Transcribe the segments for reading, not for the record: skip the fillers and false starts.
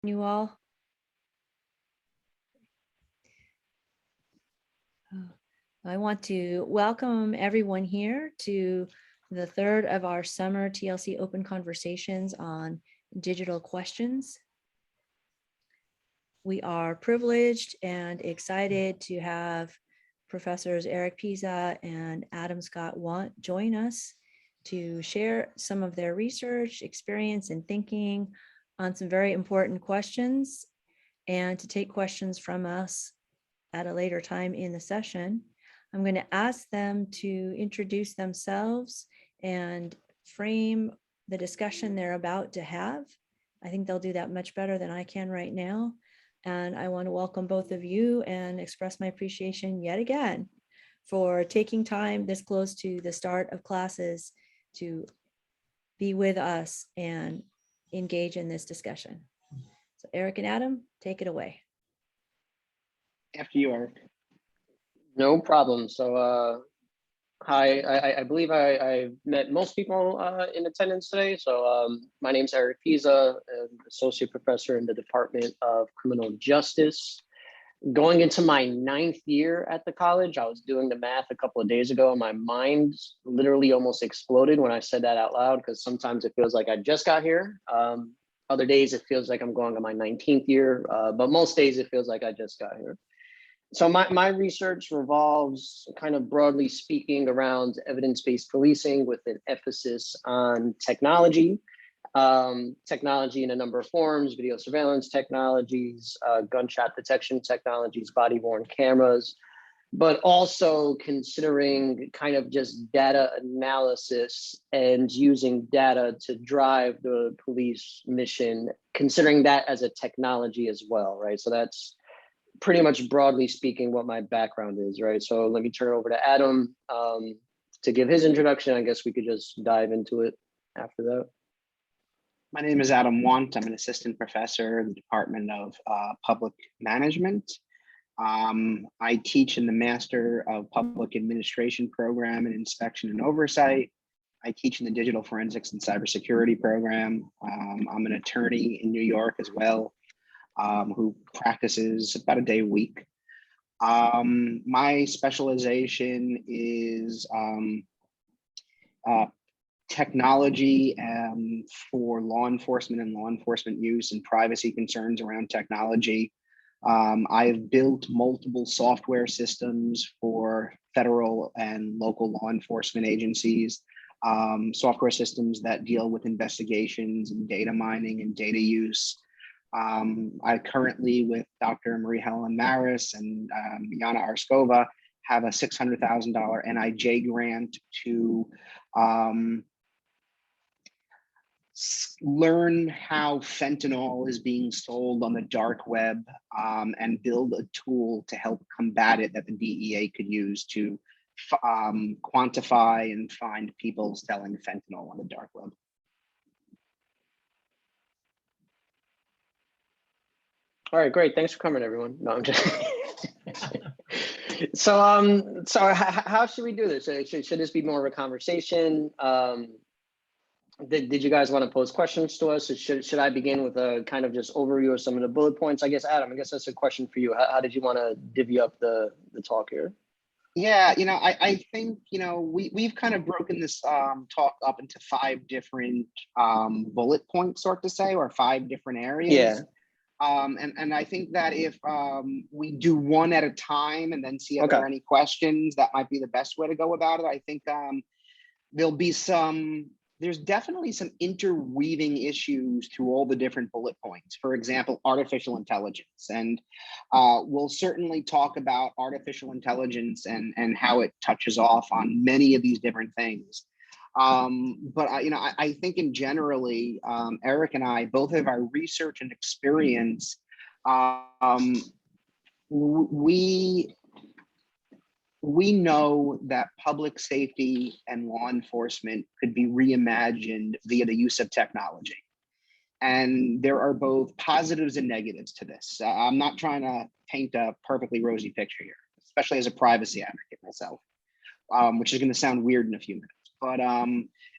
You all. I want to welcome everyone here to the third of our summer TLC open conversations on digital questions. We are privileged and excited to have Professors Eric Pisa and Adam Scott Want join us to share some of their research, experience, and thinking on some very important questions, and to take questions from us at a later time in the session. I'm going to ask them to introduce themselves and frame the discussion they're about to have. I think they'll do that much better than I can right now. And I want to welcome both of you and express my appreciation yet again for taking time this close to the start of classes to be with us and engage in this discussion. So Eric and Adam, take it away. After you, Eric. No problem. So, hi, I believe I met most people in attendance today. So my name is Eric Pisa, an associate professor in the Department of Criminal Justice. Going into my 9th year at the college, I was doing the math a couple of days ago and my mind literally almost exploded when I said that out loud, because sometimes it feels like I just got here. Other days it feels like I'm going on my 19th year, but most days it feels like I just got here. So my research revolves, kind of broadly speaking, around evidence-based policing with an emphasis on technology. Technology in a number of forms: video surveillance technologies, gunshot detection technologies, body-worn cameras, but also considering kind of just data analysis and using data to drive the police mission, considering that as a technology as well, right? So that's pretty much broadly speaking what my background is, right? So let me turn it over to Adam to give his introduction. I guess we could just dive into it after that. My name is Adam Want. I'm an assistant professor in the Department of Public Management. I teach in the Master of Public Administration program in Inspection and Oversight. I teach in the Digital Forensics and Cybersecurity program. I'm an attorney in New York as well, who practices about a day a week. My specialization is technology for law enforcement and law enforcement use and privacy concerns around technology. I've built multiple software systems for federal and local law enforcement agencies, software systems that deal with investigations and data mining and data use. I currently, with Dr. Marie Helen Maris and Yana Arskova, have a $600,000 NIJ grant to learn how fentanyl is being sold on the dark web and build a tool to help combat it that the DEA could use to quantify and find people selling fentanyl on the dark web. All right, great. Thanks for coming, everyone. No, I'm just so how should we do this? Should this be more of a conversation? Did you guys want to pose questions to us? Or should I begin with a kind of just overview of some of the bullet points? I guess, Adam, I guess that's a question for you. How did you want to divvy up the talk here? Yeah, I think, we've kind of broken this talk up into 5 different bullet points, sort to say, or 5 different areas. Yeah. And I think that if we do one at a time and then see if there are any questions, that might be the best way to go about it. I think there's definitely some interweaving issues through all the different bullet points. For example, artificial intelligence. And we'll certainly talk about artificial intelligence and how it touches off on many of these different things. But I think in generally, Eric and I, both of our research and experience, we know that public safety and law enforcement could be reimagined via the use of technology. And there are both positives and negatives to this. I'm not trying to paint a perfectly rosy picture here, especially as a privacy advocate myself, which is going to sound weird in a few minutes. But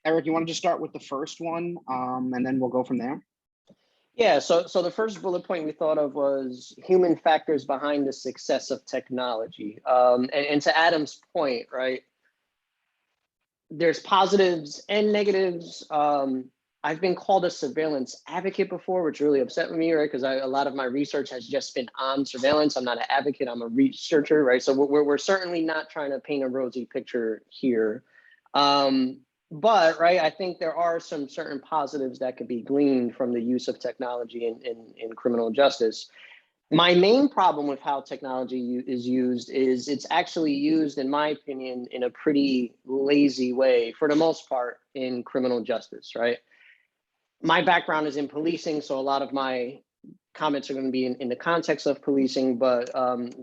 Eric, you want to just start with the first one, and then we'll go from there? Yeah, so the first bullet point we thought of was human factors behind the success of technology. And to Adam's point, right, there's positives and negatives. I've been called a surveillance advocate before, which really upset me, right? Because a lot of my research has just been on surveillance. I'm not an advocate, I'm a researcher, right? So we're certainly not trying to paint a rosy picture here. But right, I think there are some certain positives that could be gleaned from the use of technology in criminal justice. My main problem with how technology is used is it's actually used, in my opinion, in a pretty lazy way for the most part in criminal justice, right? My background is in policing, so a lot of my comments are going to be in the context of policing, but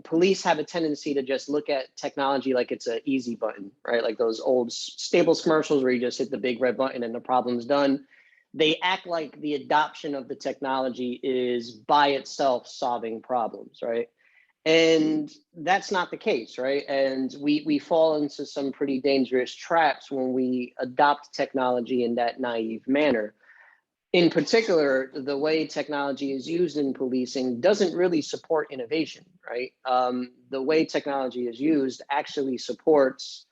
police have a tendency to just look at technology like it's an easy button, right? Like those old Staples commercials where you just hit the big red button and the problem's done. They act like the adoption of the technology is by itself solving problems, right? And that's not the case, right? And we fall into some pretty dangerous traps when we adopt technology in that naive manner. In particular, the way technology is used in policing doesn't really support innovation, right? The way technology is used actually supports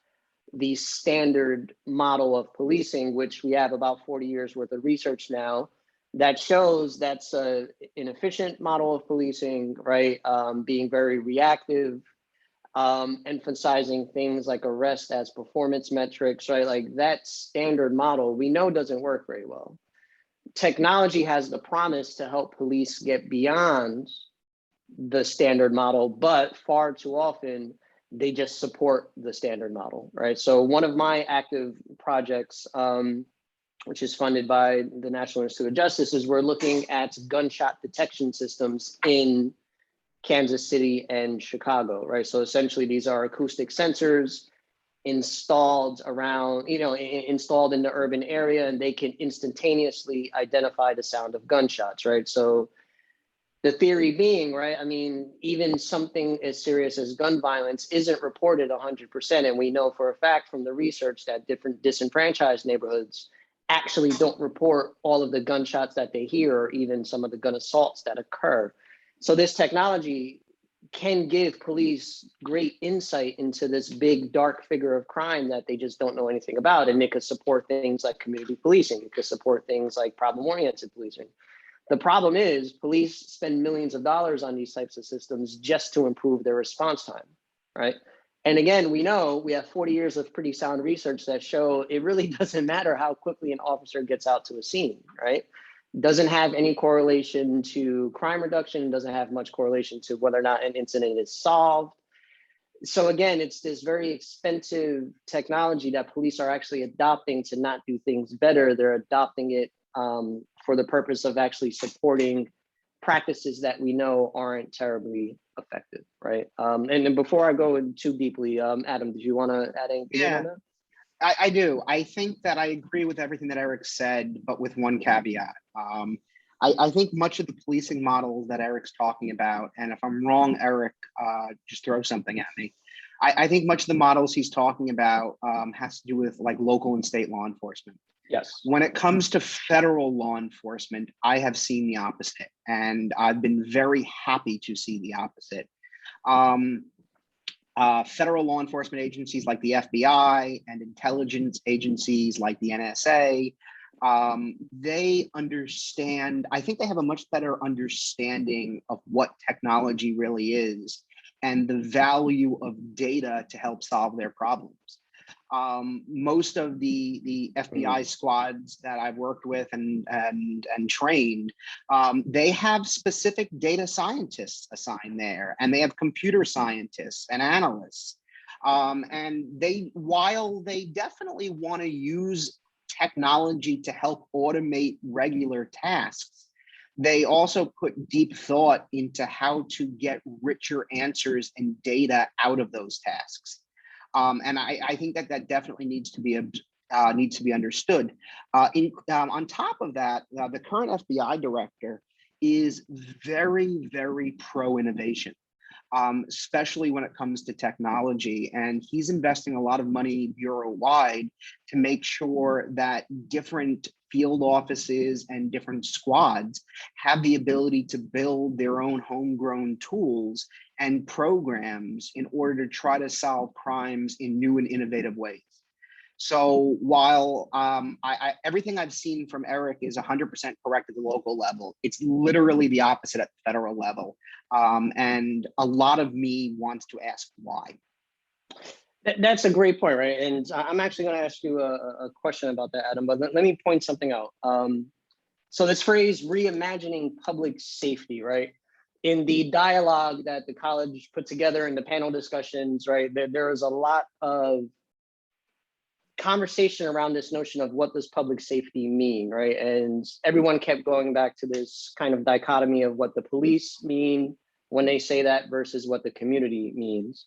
the standard model of policing, which we have about 40 years worth of research now that shows that's an inefficient model of policing, right? Being very reactive, emphasizing things like arrest as performance metrics, right? Like that standard model we know doesn't work very well. Technology has the promise to help police get beyond the standard model, but far too often they just support the standard model, right? So one of my active projects, which is funded by the National Institute of Justice, is we're looking at gunshot detection systems in Kansas City and Chicago, right? So essentially these are acoustic sensors installed around, installed in the urban area, and they can instantaneously identify the sound of gunshots, right? So the theory being, right, I mean, even something as serious as gun violence isn't reported 100%. And we know for a fact from the research that different disenfranchised neighborhoods actually don't report all of the gunshots that they hear, or even some of the gun assaults that occur. So this technology can give police great insight into this big dark figure of crime that they just don't know anything about. And it could support things like community policing. It could support things like problem-oriented policing. The problem is police spend millions of dollars on these types of systems just to improve their response time, right? And again, we know we have 40 years of pretty sound research that show it really doesn't matter how quickly an officer gets out to a scene, right? Doesn't have any correlation to crime reduction, doesn't have much correlation to whether or not an incident is solved. So again, it's this very expensive technology that police are actually adopting to not do things better. They're adopting it for the purpose of actually supporting practices that we know aren't terribly effective, right? And then before I go in too deeply, Adam, did you want to add anything on that? I do. I think that I agree with everything that Eric said, but with one caveat. I think much of the policing model that Eric's talking about, and if I'm wrong, Eric, just throw something at me. I think much of the models he's talking about has to do with like local and state law enforcement. Yes. When it comes to federal law enforcement, I have seen the opposite, and I've been very happy to see the opposite. Federal law enforcement agencies like the FBI and intelligence agencies like the NSA, they understand, I think they have a much better understanding of what technology really is and the value of data to help solve their problems. Most of the FBI squads that I've worked with and trained, they have specific data scientists assigned there, and they have computer scientists and analysts. And while they definitely want to use technology to help automate regular tasks, they also put deep thought into how to get richer answers and data out of those tasks. And I think that definitely needs to be understood. On top of that, the current FBI director is very, very pro innovation. especially when it comes to technology. And he's investing a lot of money bureau-wide to make sure that different field offices and different squads have the ability to build their own homegrown tools and programs in order to try to solve crimes in new and innovative ways. So while everything I've seen from Eric is 100% correct at the local level, it's literally the opposite at the federal level. And a lot of me wants to ask why. That's a great point, right? And I'm actually going to ask you a question about that, Adam, but let me point something out. So this phrase, reimagining public safety, right? In the dialogue that the college put together in the panel discussions, right, there was a lot of conversation around this notion of what does public safety mean, right? And everyone kept going back to this kind of dichotomy of what the police mean when they say that versus what the community means.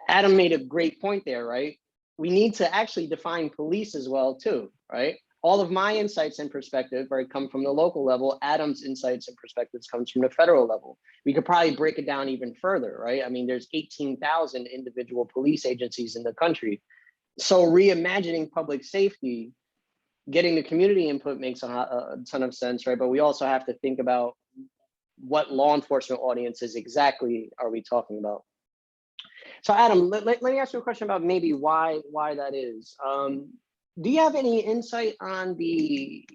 Adam made a great point there, right? We need to actually define police as well too, right? All of my insights and perspective, right, come from the local level. Adam's insights and perspectives comes from the federal level. We could probably break it down even further, right? I mean, there's 18,000 individual police agencies in the country. So reimagining public safety, getting the community input makes a ton of sense, right? But we also have to think about what law enforcement audiences exactly are we talking about. So Adam, let me ask you a question about maybe why that is. Do you have any insight on the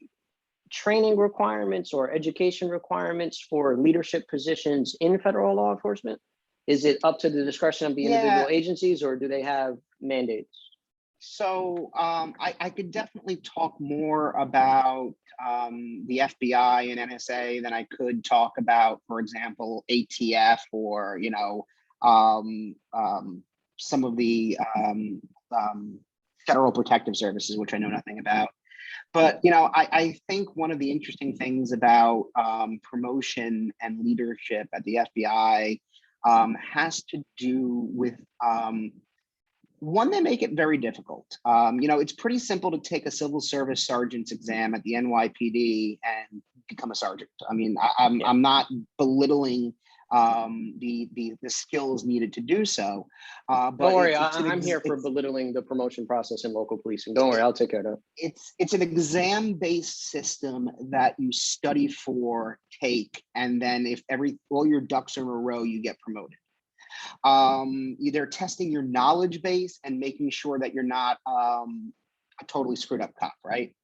training requirements or education requirements for leadership positions in federal law enforcement? Is it up to the discretion of the individual agencies, or do they have mandates? So I could definitely talk more about the FBI and NSA than I could talk about, for example, ATF or, you know, some of the federal protective services, which I know nothing about. But, you know, I think one of the interesting things about promotion and leadership at the FBI has to do with one, they make it very difficult. You know, it's pretty simple to take a civil service sergeant's exam at the NYPD and become a sergeant. I mean, I'm not belittling the skills needed to do so. But don't worry, I'm here for belittling the promotion process in local policing. Don't worry, I'll take care of that. It's an exam-based system that you study for, take, and then if all your ducks are in a row, you get promoted. They're testing your knowledge base and making sure that you're not a totally screwed up cop, right?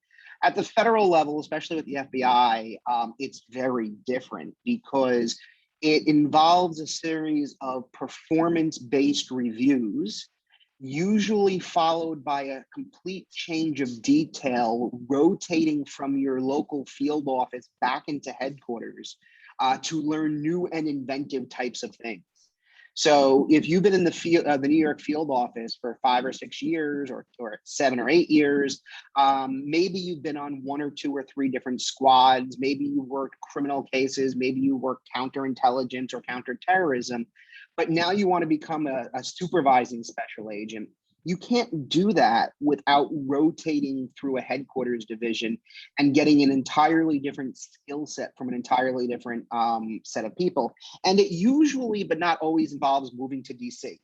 At the federal level, especially with the FBI, it's very different because it involves a series of performance-based reviews, usually followed by a complete change of detail, rotating from your local field office back into headquarters to learn new and inventive types of things. So if you've been in the field, the New York field office for 5 or 6 years, or 7 or 8 years, maybe you've been on 1 or 2 or 3 different squads. Maybe you worked criminal cases. Maybe you worked counterintelligence or counterterrorism. But now you want to become a supervising special agent. You can't do that without rotating through a headquarters division and getting an entirely different skill set from an entirely different set of people. And it usually, but not always, involves moving to DC.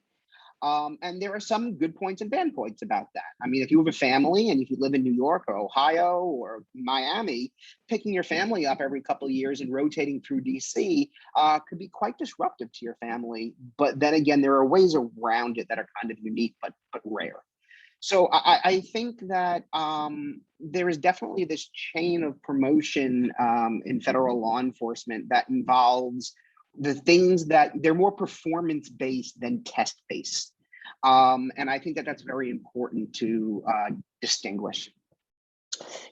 And there are some good points and bad points about that. I mean, if you have a family and if you live in New York or Ohio or Miami, picking your family up every couple of years and rotating through DC could be quite disruptive to your family. But then again, there are ways around it that are kind of unique, but rare. So I think that there is definitely this chain of promotion in federal law enforcement that involves the things that they're more performance-based than test-based. And I think that that's very important to distinguish.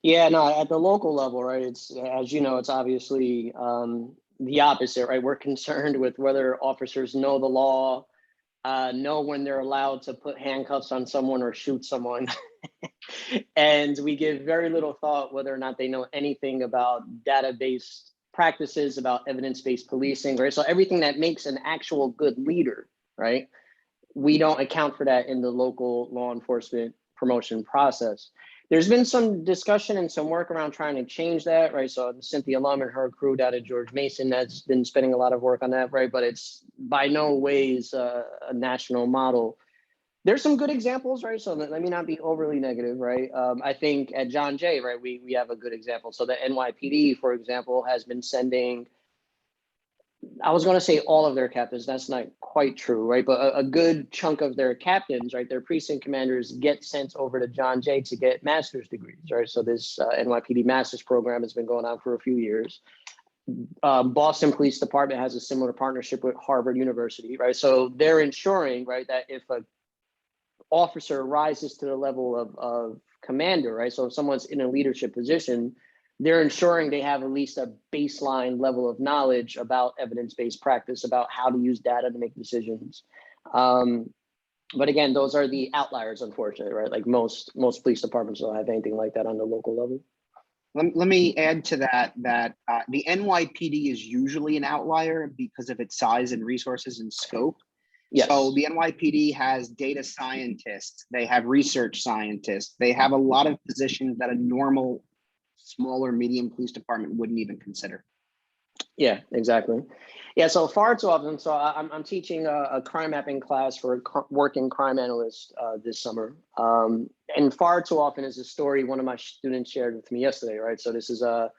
Yeah, no, at the local level, right, it's, as you know, it's obviously the opposite, right? We're concerned with whether officers know the law, know when they're allowed to put handcuffs on someone or shoot someone. And we give very little thought whether or not they know anything about data-based practices, about evidence-based policing, right? So everything that makes an actual good leader, right? We don't account for that in the local law enforcement promotion process. There's been some discussion and some work around trying to change that, right? So Cynthia Lum and her crew down at George Mason has been spending a lot of work on that, right? But it's by no ways a national model. There's some good examples, right? So let me not be overly negative, right? I think at John Jay, right, we have a good example. So the NYPD, for example, has been sending, I was going to say all of their captains. That's not quite true, right? But a good chunk of their captains, right, their precinct commanders get sent over to John Jay to get master's degrees, right? So this NYPD master's program has been going on for a few years. Boston Police Department has a similar partnership with Harvard University, right? So they're ensuring, right, that if a officer rises to the level of commander, right? So if someone's in a leadership position, they're ensuring they have at least a baseline level of knowledge about evidence-based practice, about how to use data to make decisions. But again, those are the outliers, unfortunately, right? Like most police departments don't have anything like that on the local level. Let me add to that, the NYPD is usually an outlier because of its size and resources and scope. Yes. So the NYPD has data scientists, they have research scientists, they have a lot of positions that a normal small or medium police department wouldn't even consider. Yeah, exactly. Yeah, so far too often, so I'm teaching a crime mapping class for working crime analysts this summer. And far too often is a story one of my students shared with me yesterday, right? So this is a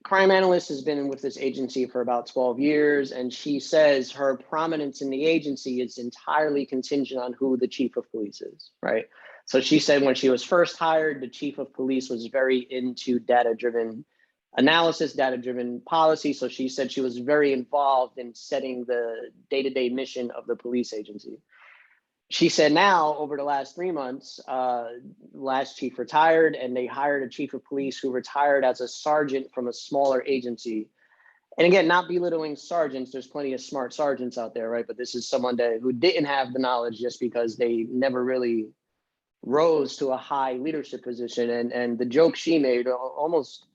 crime analyst has been with this agency for about 12 years, and she says her prominence in the agency is entirely contingent on who the chief of police is, right? So she said when she was first hired, the chief of police was very into data-driven analysis, data-driven policy. So she said she was very involved in setting the day-to-day mission of the police agency. She said now, over the last 3 months, last chief retired, and they hired a chief of police who retired as a sergeant from a smaller agency. And again, not belittling sergeants, there's plenty of smart sergeants out there, right? But this is someone who didn't have the knowledge just because they never really rose to a high leadership position. And the joke she made, almost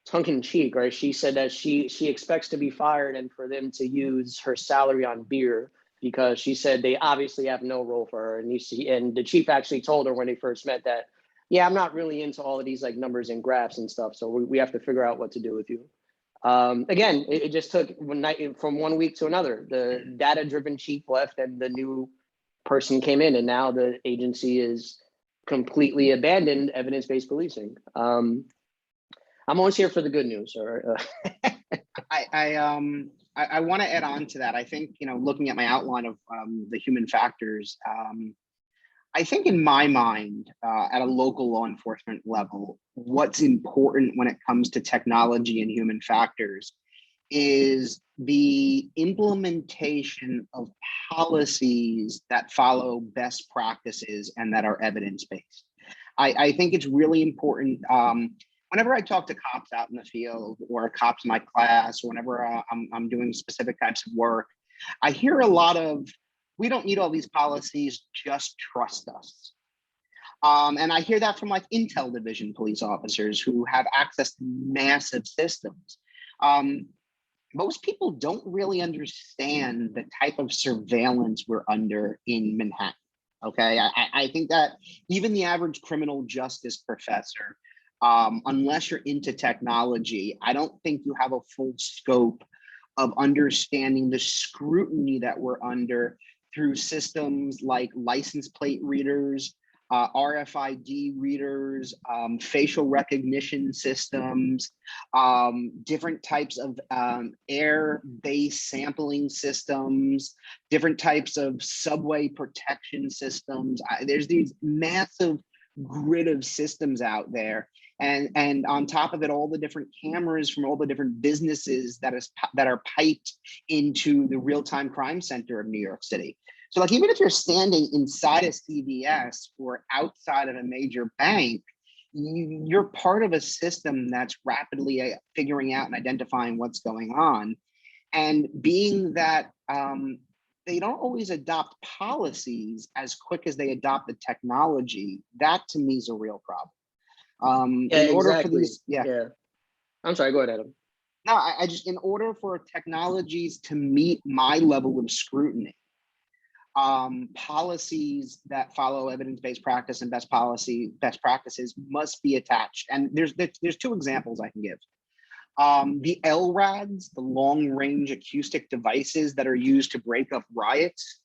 tongue-in-cheek, right? She said that she expects to be fired and for them to use her salary on beer, because she said they obviously have no role for her. And the chief actually told her when they first met that, yeah, I'm not really into all of these like numbers and graphs and stuff. So we have to figure out what to do with you. Again, it just took from 1 week to another. The data-driven chief left and the new person came in, and now the agency is completely abandoned evidence-based policing. I'm always here for the good news. All right. I want to add on to that. I think, looking at my outline of the human factors, I think in my mind, at a local law enforcement level, what's important when it comes to technology and human factors is the implementation of policies that follow best practices and that are evidence-based. I think it's really important. Whenever I talk to cops out in the field or cops in my class, or whenever I'm doing specific types of work, I hear a lot of, we don't need all these policies, just trust us. And I hear that from like Intel Division police officers who have access to massive systems. Most people don't really understand the type of surveillance we're under in Manhattan. Okay, I think that even the average criminal justice professor, unless you're into technology, I don't think you have a full scope of understanding the scrutiny that we're under through systems like license plate readers, RFID readers, facial recognition systems, different types of air-based sampling systems, different types of subway protection systems. There's these massive grid of systems out there. And on top of it, all the different cameras from all the different businesses that are piped into the real-time crime center of New York City. So like, even if you're standing inside a CVS or outside of a major bank, you're part of a system that's rapidly figuring out and identifying what's going on. And being that they don't always adopt policies as quick as they adopt the technology, that to me is a real problem. Yeah, in order exactly. for these, Yeah. I'm sorry, go ahead, Adam. No, I just, in order for technologies to meet my level of scrutiny, Policies that follow evidence-based practice and best practices must be attached. And there's two examples I can give. The LRADs, the long-range acoustic devices that are used to break up riots,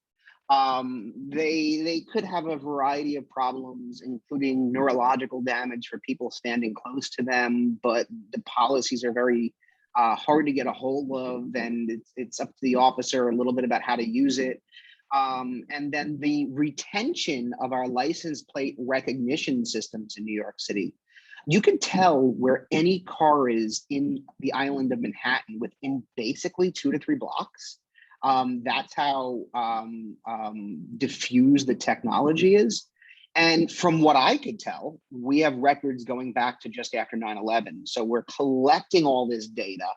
they could have a variety of problems, including neurological damage for people standing close to them, but the policies are very hard to get a hold of, and it's up to the officer a little bit about how to use it. And then the retention of our license plate recognition systems in New York City. You can tell where any car is in the island of Manhattan within basically 2 to 3 blocks. That's how diffused the technology is. And from what I could tell, we have records going back to just after 9/11. So we're collecting all this data,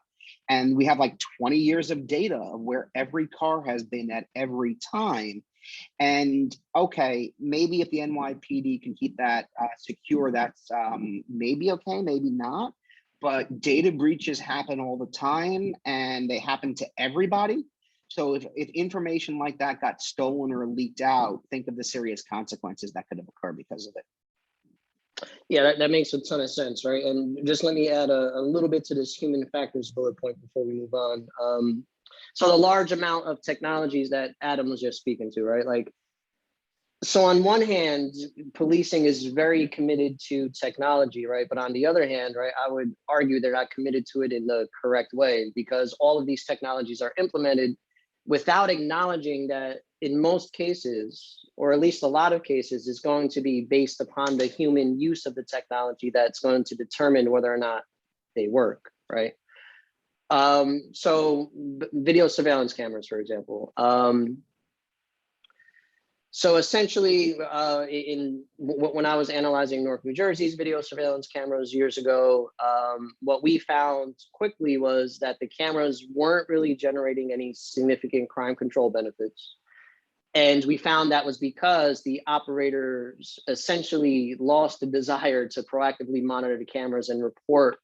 and we have like 20 years of data of where every car has been at every time. And okay, maybe if the NYPD can keep that secure, that's maybe okay, maybe not. But data breaches happen all the time, and they happen to everybody. So if information like that got stolen or leaked out, think of the serious consequences that could have occurred because of it. Yeah, that makes a ton of sense, right? And just let me add a little bit to this human factors bullet point before we move on. So the large amount of technologies that Adam was just speaking to, right? Like, so on one hand, policing is very committed to technology, right? But on the other hand, right, I would argue they're not committed to it in the correct way, because all of these technologies are implemented without acknowledging that in most cases, or at least a lot of cases, is going to be based upon the human use of the technology that's going to determine whether or not they work, right? So video surveillance cameras, for example. So essentially, when I was analyzing Newark, New Jersey's video surveillance cameras years ago, what we found quickly was that the cameras weren't really generating any significant crime control benefits. And we found that was because the operators essentially lost the desire to proactively monitor the cameras and report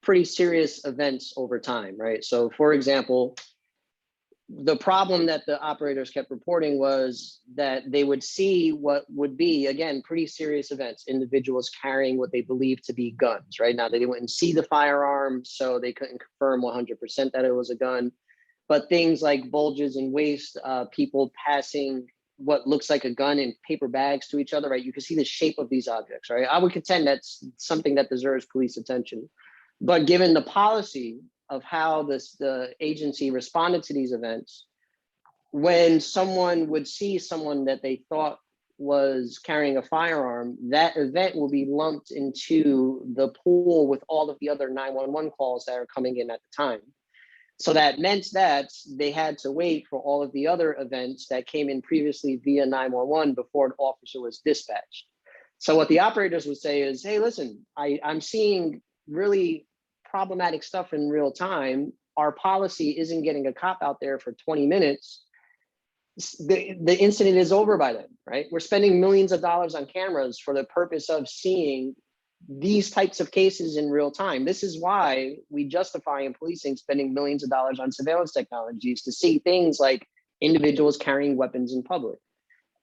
pretty serious events over time, right? So for example, the problem that the operators kept reporting was that they would see what would be, again, pretty serious events, individuals carrying what they believed to be guns, right? Now, they wouldn't see the firearm, so they couldn't confirm 100% that it was a gun. But things like bulges in waist, people passing what looks like a gun in paper bags to each other, right? You can see the shape of these objects, right? I would contend that's something that deserves police attention. But given the policy of how the agency responded to these events, when someone would see someone that they thought was carrying a firearm, that event will be lumped into the pool with all of the other 911 calls that are coming in at the time. So that meant that they had to wait for all of the other events that came in previously via 911 before an officer was dispatched. So what the operators would say is, hey, listen, I'm seeing really problematic stuff in real time. Our policy isn't getting a cop out there for 20 minutes. The incident is over by then, right? We're spending millions of dollars on cameras for the purpose of seeing these types of cases in real time. This is why we justify in policing spending millions of dollars on surveillance technologies to see things like individuals carrying weapons in public.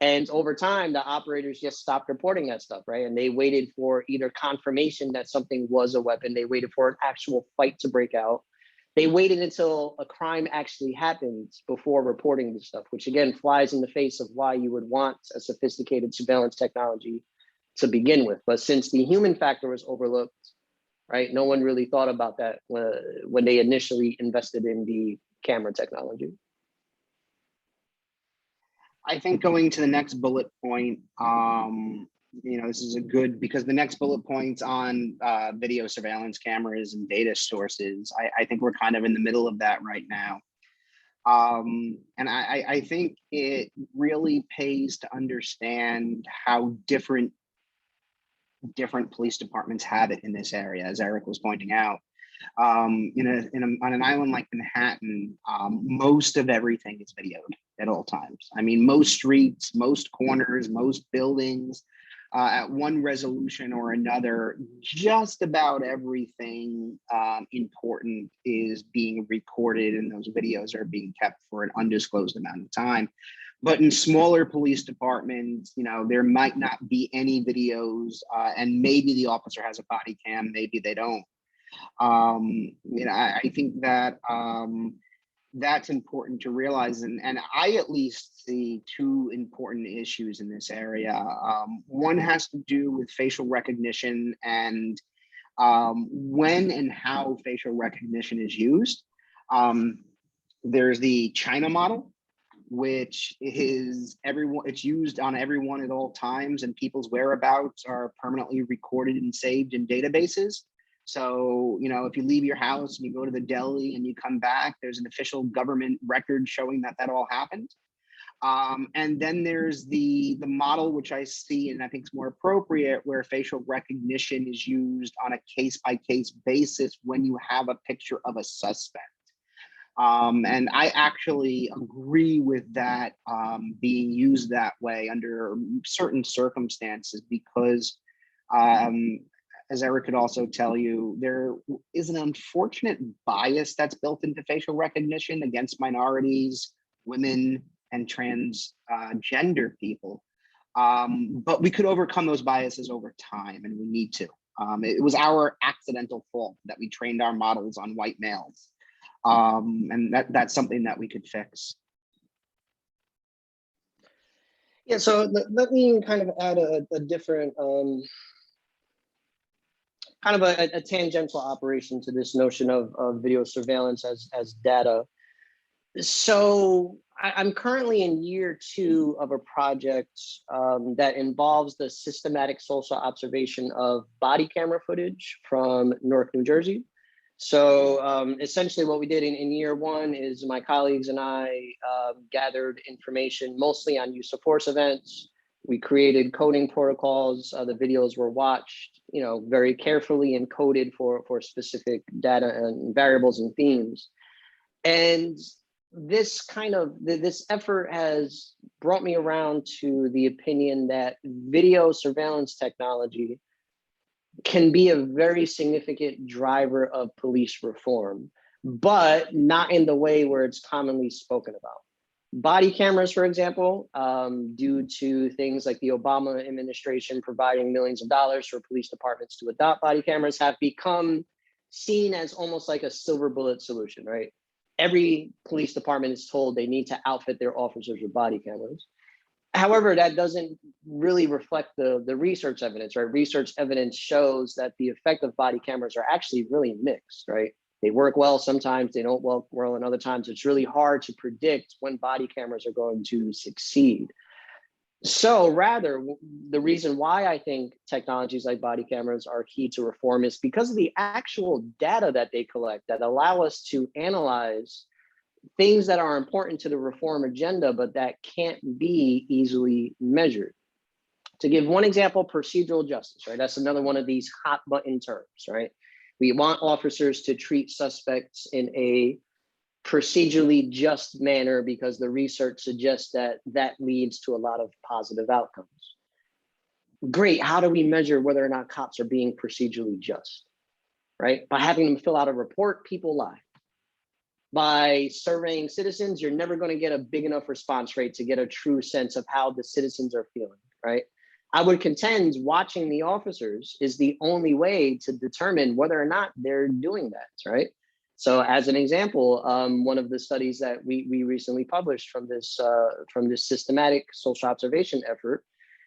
And over time, the operators just stopped reporting that stuff, right? And they waited for either confirmation that something was a weapon. They waited for an actual fight to break out. They waited until a crime actually happened before reporting this stuff, which again flies in the face of why you would want a sophisticated surveillance technology to begin with. But since the human factor was overlooked, right, no one really thought about that when they initially invested in the camera technology. I think going to the next bullet point, this is a good, because the next bullet points on video surveillance cameras and data sources, I think we're kind of in the middle of that right now. And I think it really pays to understand how different police departments have it in this area, as Eric was pointing out. On an island like Manhattan, most of everything is videoed at all times. I mean, most streets, most corners, most buildings, at one resolution or another, just about everything important is being recorded, and those videos are being kept for an undisclosed amount of time. But in smaller police departments, there might not be any videos, and maybe the officer has a body cam, maybe they don't. I think that that's important to realize. And I at least see two important issues in this area. One has to do with facial recognition and when and how facial recognition is used. There's the China model, which is it's used on everyone at all times, and people's whereabouts are permanently recorded and saved in databases. So, if you leave your house and you go to the deli and you come back, there's an official government record showing that all happened. And then there's the model, which I see and I think is more appropriate, where facial recognition is used on a case-by-case basis when you have a picture of a suspect. And I actually agree with that being used that way under certain circumstances, because as Eric could also tell you, there is an unfortunate bias that's built into facial recognition against minorities, women, and transgender people. But we could overcome those biases over time, and we need to. It was our accidental fault that we trained our models on white males. And that's something that we could fix. Yeah, so let me kind of add a different, kind of a tangential operation to this notion of video surveillance as data. So I'm currently in year 2 of a project that involves the systematic social observation of body camera footage from Newark, New Jersey. So essentially what we did in year 1 is my colleagues and I gathered information mostly on use of force events. We created coding protocols. The videos were watched, very carefully encoded for specific data and variables and themes. And this effort has brought me around to the opinion that video surveillance technology can be a very significant driver of police reform, but not in the way where it's commonly spoken about. Body cameras, for example, due to things like the Obama administration providing millions of dollars for police departments to adopt body cameras, have become seen as almost like a silver bullet solution, right? Every police department is told they need to outfit their officers with body cameras. However, that doesn't really reflect the research evidence, right? Research evidence shows that the effect of body cameras are actually really mixed, right? They work well sometimes, they don't work well, and other times it's really hard to predict when body cameras are going to succeed. So rather, the reason why I think technologies like body cameras are key to reform is because of the actual data that they collect that allow us to analyze things that are important to the reform agenda, but that can't be easily measured. To give one example, procedural justice, right? That's another one of these hot button terms, right? We want officers to treat suspects in a procedurally just manner because the research suggests that that leads to a lot of positive outcomes. Great, how do we measure whether or not cops are being procedurally just, right? By having them fill out a report, people lie. By surveying citizens, you're never going to get a big enough response rate to get a true sense of how the citizens are feeling, right? I would contend watching the officers is the only way to determine whether or not they're doing that, right? So as an example, one of the studies that we recently published from this systematic social observation effort,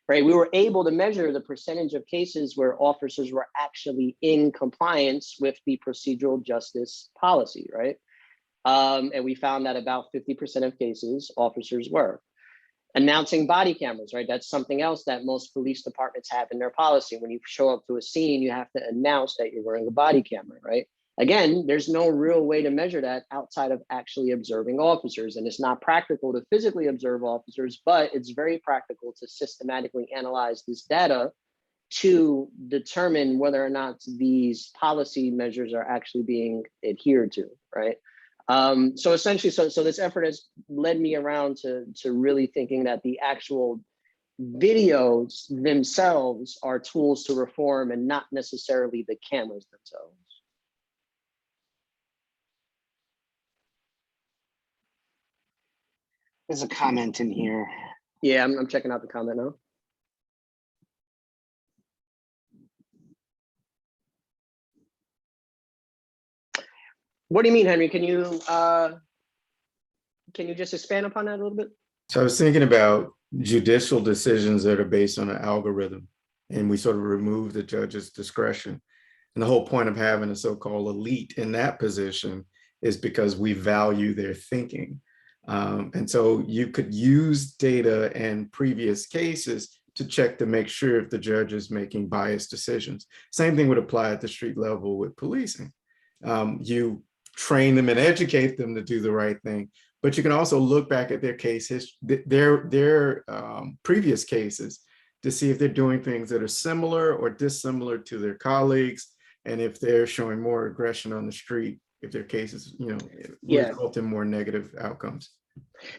right? We were able to measure the percentage of cases where officers were actually in compliance with the procedural justice policy, right? And we found that about 50% of cases officers were. Announcing body cameras, right? That's something else that most police departments have in their policy. When you show up to a scene, you have to announce that you're wearing a body camera, right? Again, there's no real way to measure that outside of actually observing officers. And it's not practical to physically observe officers, but it's very practical to systematically analyze this data to determine whether or not these policy measures are actually being adhered to, right? So essentially, so this effort has led me around to really thinking that the actual videos themselves are tools to reform and not necessarily the cameras themselves. There's a comment in here. Yeah, I'm checking out the comment now. What do you mean, Henry? Can you just expand upon that a little bit? So I was thinking about judicial decisions that are based on an algorithm, and we sort of remove the judge's discretion. And the whole point of having a so-called elite in that position is because we value their thinking. And so you could use data and previous cases to check to make sure if the judge is making biased decisions. Same thing would apply at the street level with policing. You train them and educate them to do the right thing, but you can also look back at their cases, their previous cases, to see if they're doing things that are similar or dissimilar to their colleagues, and if they're showing more aggression on the street, if their cases, result in more negative outcomes.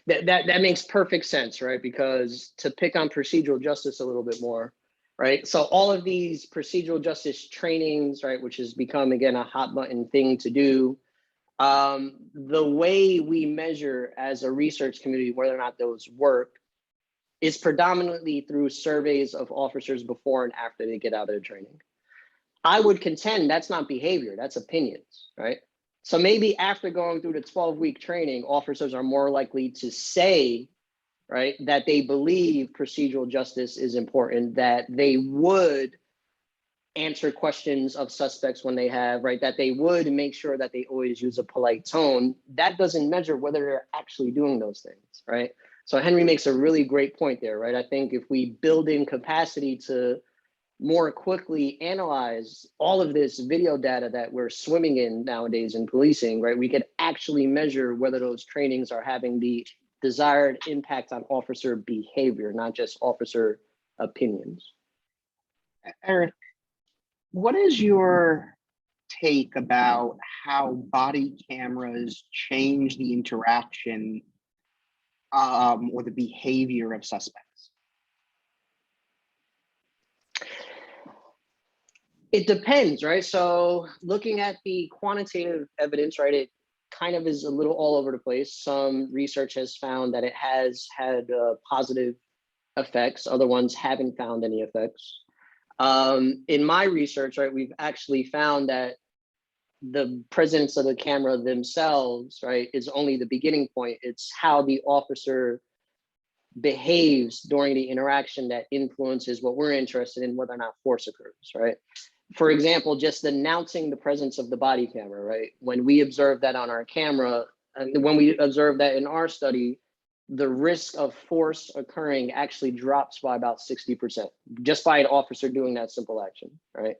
That makes perfect sense, right? Because to pick on procedural justice a little bit more, right? So all of these procedural justice trainings, right, which has become, again, a hot button thing to do, the way we measure as a research community whether or not those work is predominantly through surveys of officers before and after they get out of their training. I would contend that's not behavior, that's opinions, right? So maybe after going through the 12-week training, officers are more likely to say, right, that they believe procedural justice is important, that they would answer questions of suspects when they have, right, that they would make sure that they always use a polite tone. That doesn't measure whether they're actually doing those things, right? So Henry makes a really great point there, right? I think if we build in capacity to more quickly analyze all of this video data that we're swimming in nowadays in policing, right, we could actually measure whether those trainings are having the desired impact on officer behavior, not just officer opinions. Eric, what is your take about how body cameras change the interaction or the behavior of suspects? It depends, right? So looking at the quantitative evidence, right, it kind of is a little all over the place. Some research has found that it has had positive effects. Other ones haven't found any effects. In my research, right, we've actually found that the presence of the camera themselves, right, is only the beginning point. It's how the officer behaves during the interaction that influences what we're interested in, whether or not force occurs, right? For example, just announcing the presence of the body camera, right? When we observe that on our camera, and when we observe that in our study, the risk of force occurring actually drops by about 60%, just by an officer doing that simple action, right?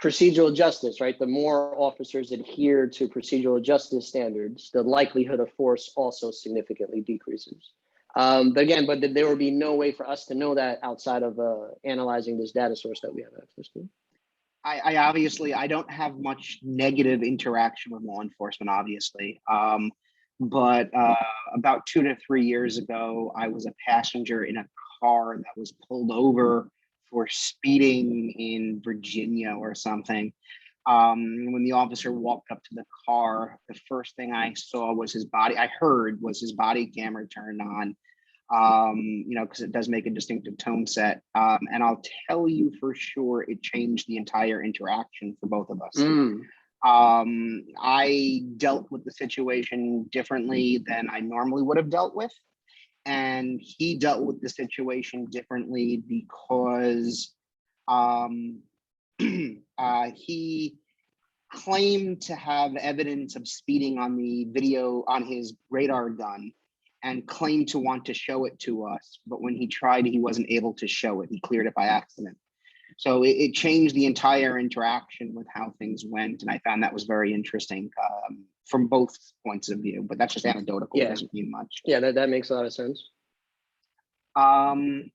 Procedural justice, right? The more officers adhere to procedural justice standards, the likelihood of force also significantly decreases. But there will be no way for us to know that outside of analyzing this data source that we have access to. I obviously, I don't have much negative interaction with law enforcement, obviously. But about 2 to 3 years ago, I was a passenger in a car that was pulled over for speeding in Virginia or something. When the officer walked up to the car, the first thing I saw was his body, I heard was his body camera turned on. Because it does make a distinctive tone set. And I'll tell you for sure, it changed the entire interaction for both of us. I dealt with the situation differently than I normally would have dealt with. And he dealt with the situation differently because he claimed to have evidence of speeding on the video on his radar gun, and claimed to want to show it to us. But when he tried, he wasn't able to show it. He cleared it by accident. So it changed the entire interaction with how things went. And I found that was very interesting from both points of view, but that's just anecdotal. Yeah. It doesn't mean much. Yeah, that makes a lot of sense. I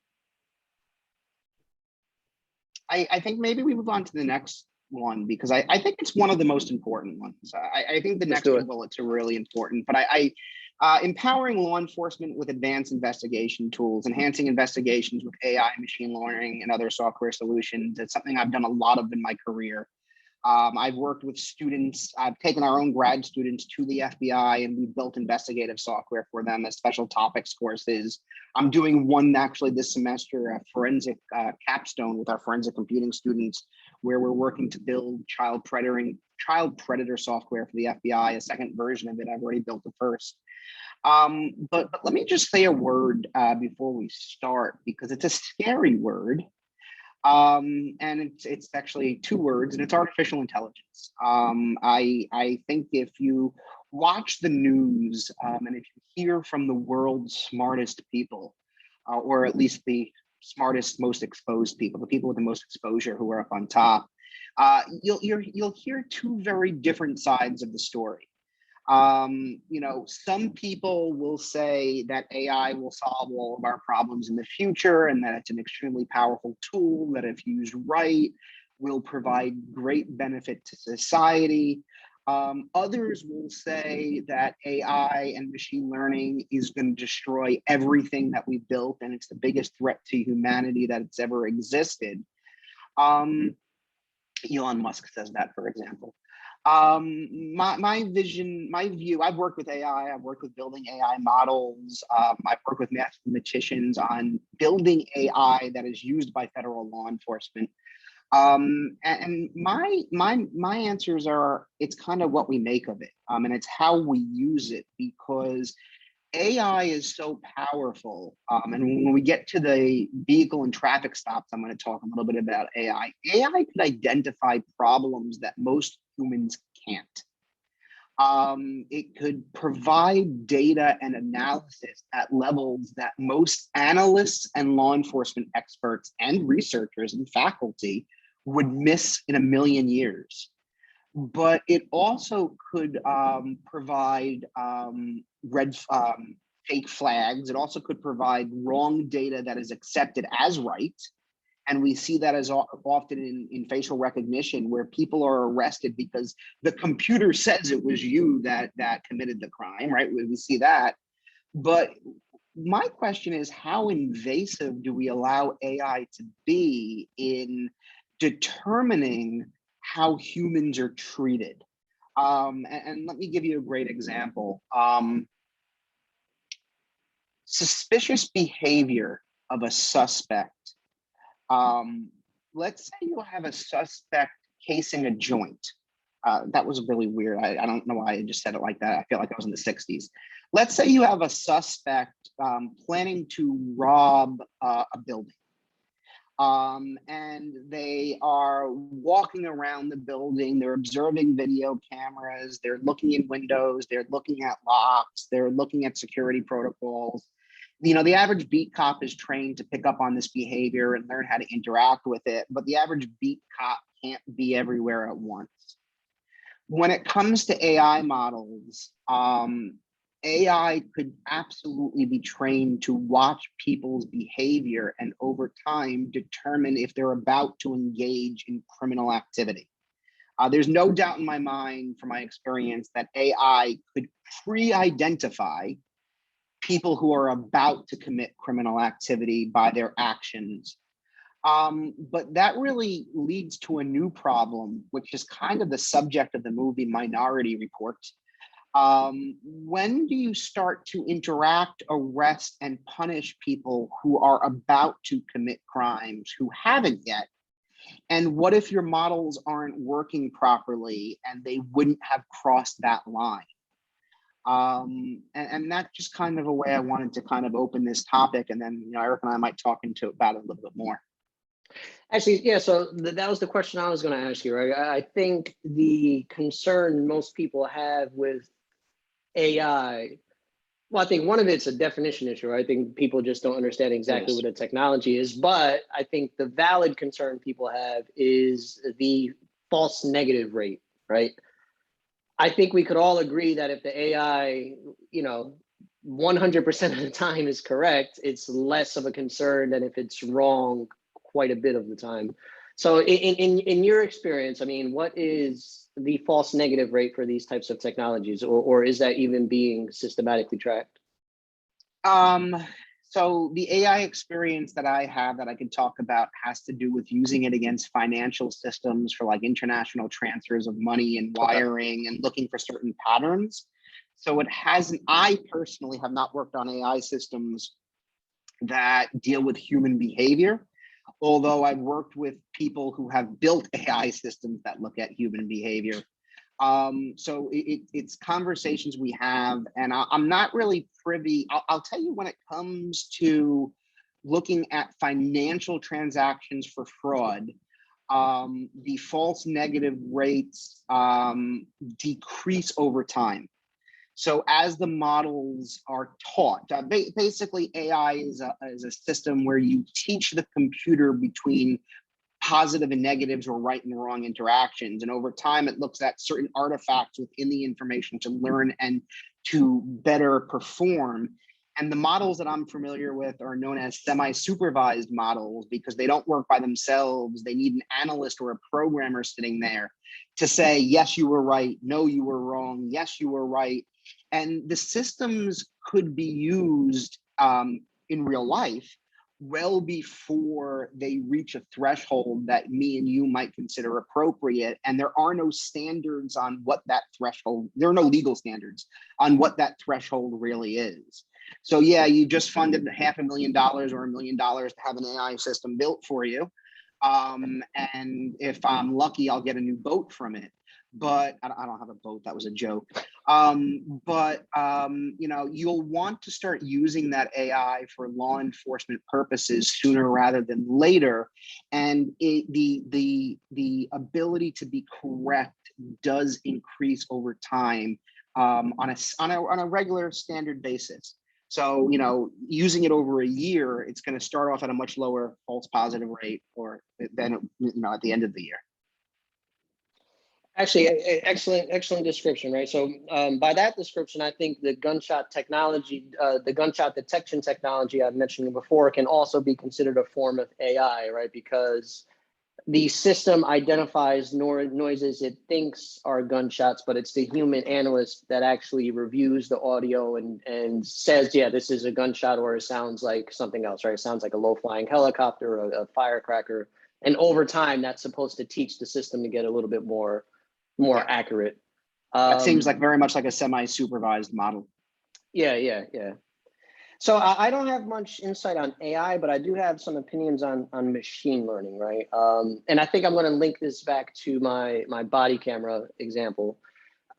think maybe we move on to the next one, because I think it's one of the most important ones. I think the next two bullets are really important, but empowering law enforcement with advanced investigation tools, enhancing investigations with AI, machine learning, and other software solutions. It's something I've done a lot of in my career. I've worked with students. I've taken our own grad students to the FBI, and we built investigative software for them as special topics courses. I'm doing one actually this semester, a forensic capstone with our forensic computing students, where we're working to build child predator software for the FBI, a second version of it. I've already built the first. But let me just say a word before we start, because it's a scary word. And it's actually two words, and it's artificial intelligence. I think if you watch the news and if you hear from the world's smartest people, or at least the smartest, most exposed people, the people with the most exposure who are up on top, you'll hear two very different sides of the story. You know, some people will say that AI will solve all of our problems in the future, and that it's an extremely powerful tool that, if used right, will provide great benefit to society. Others will say that AI and machine learning is going to destroy everything that we built, and it's the biggest threat to humanity that it's ever existed. Elon Musk says that, for example. My vision, my view, I've worked with AI, I've worked with building AI models. I've worked with mathematicians on building AI that is used by federal law enforcement. And my answers are, it's kind of what we make of it. And it's how we use it, because AI is so powerful. And when we get to the vehicle and traffic stops, I'm going to talk a little bit about AI. AI could identify problems that most humans can't. It could provide data and analysis at levels that most analysts and law enforcement experts and researchers and faculty would miss in a million years. But it also could provide fake flags. It also could provide wrong data that is accepted as right. And we see that as often in facial recognition, where people are arrested because the computer says it was you that committed the crime, right? We see that. But my question is, how invasive do we allow AI to be in determining how humans are treated? And let me give you a great example. Suspicious behavior of a suspect. Let's say you have a suspect casing a joint. That was really weird. I don't know why I just said it like that. I feel like I was in the 60s. Let's say you have a suspect planning to rob a building. And they are walking around the building, they're observing video cameras, they're looking in windows, they're looking at locks, they're looking at security protocols. You know, the average beat cop is trained to pick up on this behavior and learn how to interact with it, but the average beat cop can't be everywhere at once. When it comes to AI models, AI could absolutely be trained to watch people's behavior and over time determine if they're about to engage in criminal activity. There's no doubt in my mind, from my experience, that AI could pre-identify people who are about to commit criminal activity by their actions. But that really leads to a new problem, which is kind of the subject of the movie Minority Report. When do you start to interact, arrest, and punish people who are about to commit crimes who haven't yet? And what if your models aren't working properly and they wouldn't have crossed that line? And that's just kind of a way I wanted to kind of open this topic, and then Eric and I might talk about it a little bit more. Actually, yeah, so that was the question I was going to ask you, right? I think the concern most people have with AI, well, I think one of it's a definition issue. Right? I think people just don't understand exactly what the technology is, but I think the valid concern people have is the false negative rate, right? I think we could all agree that if the AI, 100% of the time is correct, it's less of a concern than if it's wrong quite a bit of the time. So in your experience, I mean, what is the false negative rate for these types of technologies, or is that even being systematically tracked? So So the AI experience that I have that I can talk about has to do with using it against financial systems for like international transfers of money and wiring and looking for certain patterns. So it hasn't, I personally have not worked on AI systems that deal with human behavior, although I've worked with people who have built AI systems that look at human behavior. So it's conversations we have, and I'm not really privy. I'll tell you, when it comes to looking at financial transactions for fraud, the false negative rates decrease over time. So as the models are taught, basically AI is a system where you teach the computer between positive and negatives or right and wrong interactions. And over time, it looks at certain artifacts within the information to learn and to better perform. And the models that I'm familiar with are known as semi-supervised models because they don't work by themselves. They need an analyst or a programmer sitting there to say, yes, you were right. No, you were wrong. Yes, you were right. And the systems could be used in real life well before they reach a threshold that me and you might consider appropriate. And there are no standards on what that threshold, there are no legal standards on what that threshold really is. So yeah, you just funded $500,000 or $1 million to have an AI system built for you. And if I'm lucky, I'll get a new boat from it. But I don't have a boat, that was a joke. You know, you'll want to start using that AI for law enforcement purposes sooner rather than later. And the ability to be correct does increase over time on a regular standard basis. So, you know, using it over a year, it's going to start off at a much lower false positive rate or than, you know, at the end of the year. Actually, excellent description, right? So by that description, I think the gunshot technology, the gunshot detection technology I mentioned before can also be considered a form of AI, right? Because the system identifies noises it thinks are gunshots, but it's the human analyst that actually reviews the audio and says, yeah, this is a gunshot, or it sounds like something else, right? It sounds like a low-flying helicopter, or a firecracker. And over time, that's supposed to teach the system to get a little bit more accurate. That seems like very much like a semi-supervised model. Yeah. So I don't have much insight on AI, but I do have some opinions on machine learning, right? And I think I'm going to link this back to my body camera example.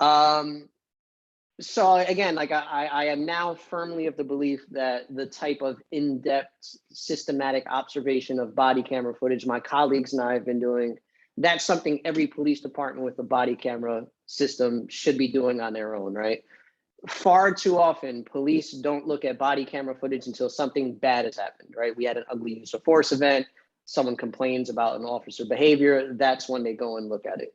So again, like I am now firmly of the belief that the type of in-depth systematic observation of body camera footage my colleagues and I have been doing, that's something every police department with a body camera system should be doing on their own, right? Far too often, police don't look at body camera footage until something bad has happened, right? We had an ugly use of force event, someone complains about an officer behavior, that's when they go and look at it.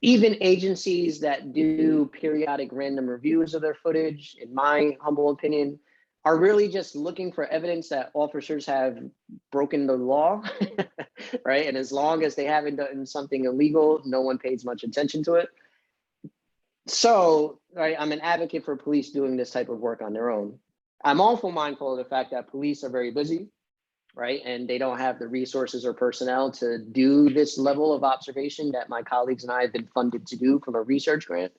Even agencies that do periodic random reviews of their footage, in my humble opinion, are really just looking for evidence that officers have broken the law, right? And as long as they haven't done something illegal, no one pays much attention to it. So, right, I'm an advocate for police doing this type of work on their own. I'm also mindful of the fact that police are very busy, right? And they don't have the resources or personnel to do this level of observation that my colleagues and I have been funded to do from a research grant.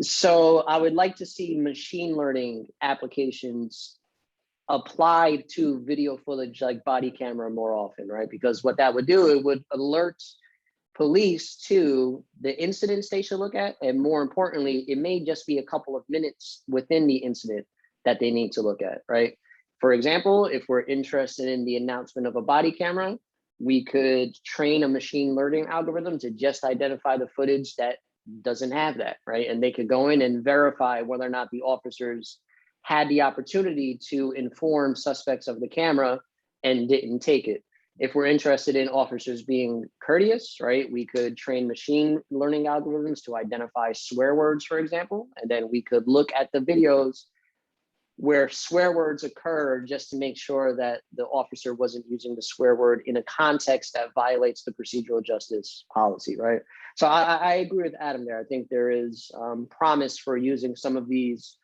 So I would like to see machine learning applications applied to video footage like body camera more often, right? Because what that would do, it would alert police to the incidents they should look at. And more importantly, it may just be a couple of minutes within the incident that they need to look at, right? For example, if we're interested in the announcement of a body camera, we could train a machine learning algorithm to just identify the footage that doesn't have that, right? And they could go in and verify whether or not the officers had the opportunity to inform suspects of the camera and didn't take it. If we're interested in officers being courteous, right, we could train machine learning algorithms to identify swear words, for example, and then we could look at the videos where swear words occur just to make sure that the officer wasn't using the swear word in a context that violates the procedural justice policy, right? So I agree with Adam there. I think there is promise for using some of these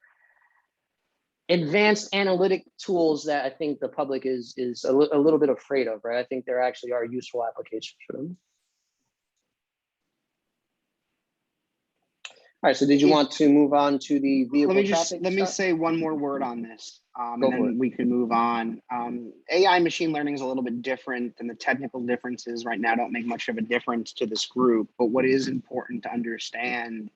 advanced analytic tools that I think the public is a little bit afraid of, right? I think there actually are useful applications for them. All right, so did you want to move on to the vehicle traffic? Let me say one more word on this, and Go for then it. we can move on. AI machine learning is a little bit different, and the technical differences right now don't make much of a difference to this group. But what is important to understand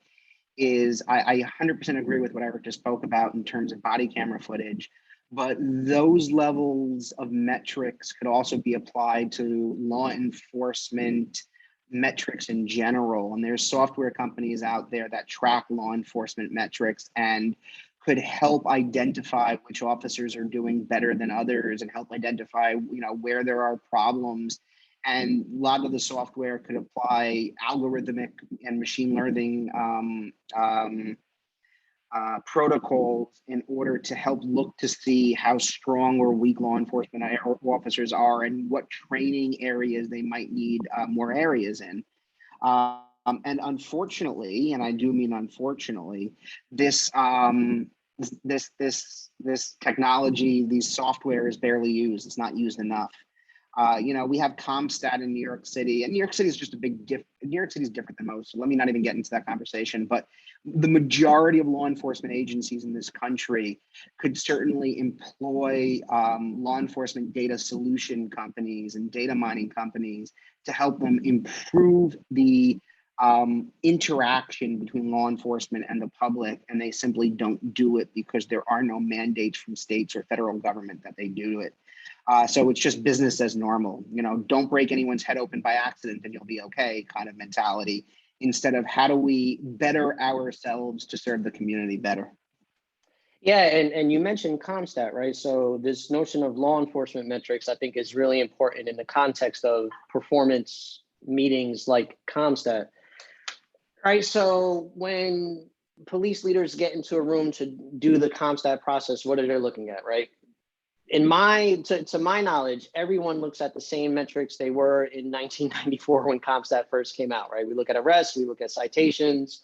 is I 100% agree with what Eric just spoke about in terms of body camera footage, but those levels of metrics could also be applied to law enforcement metrics in general. And there's software companies out there that track law enforcement metrics and could help identify which officers are doing better than others and help identify, where there are problems. And a lot of the software could apply algorithmic and machine learning protocols in order to help look to see how strong or weak law enforcement officers are and what training areas they might need more areas in. And unfortunately, and I do mean unfortunately, this technology, these software is barely used. It's not used enough. We have CompStat in New York City, and New York City is just a big New York City is different than most. So let me not even get into that conversation. But the majority of law enforcement agencies in this country could certainly employ law enforcement data solution companies and data mining companies to help them improve the interaction between law enforcement and the public, and they simply don't do it because there are no mandates from states or federal government that they do it. So it's just business as normal. Don't break anyone's head open by accident and you'll be okay kind of mentality, instead of how do we better ourselves to serve the community better. Yeah, and you mentioned CompStat, right? So this notion of law enforcement metrics, I think, is really important in the context of performance meetings like CompStat. Right, so when police leaders get into a room to do the CompStat process, what are they looking at, right? To my knowledge, everyone looks at the same metrics they were in 1994 when CompStat first came out, right? We look at arrests, we look at citations,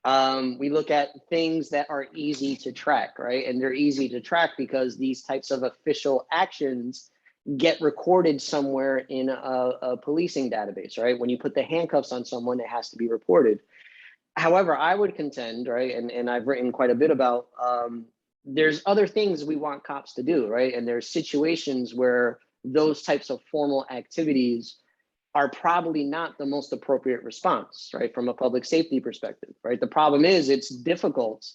we look at things that are easy to track, right? And they're easy to track because these types of official actions get recorded somewhere in a policing database, right? When you put the handcuffs on someone, it has to be reported. However, I would contend, right, and I've written quite a bit about, there's other things we want cops to do, right? And there's situations where those types of formal activities are probably not the most appropriate response, right? From a public safety perspective, right? The problem is it's difficult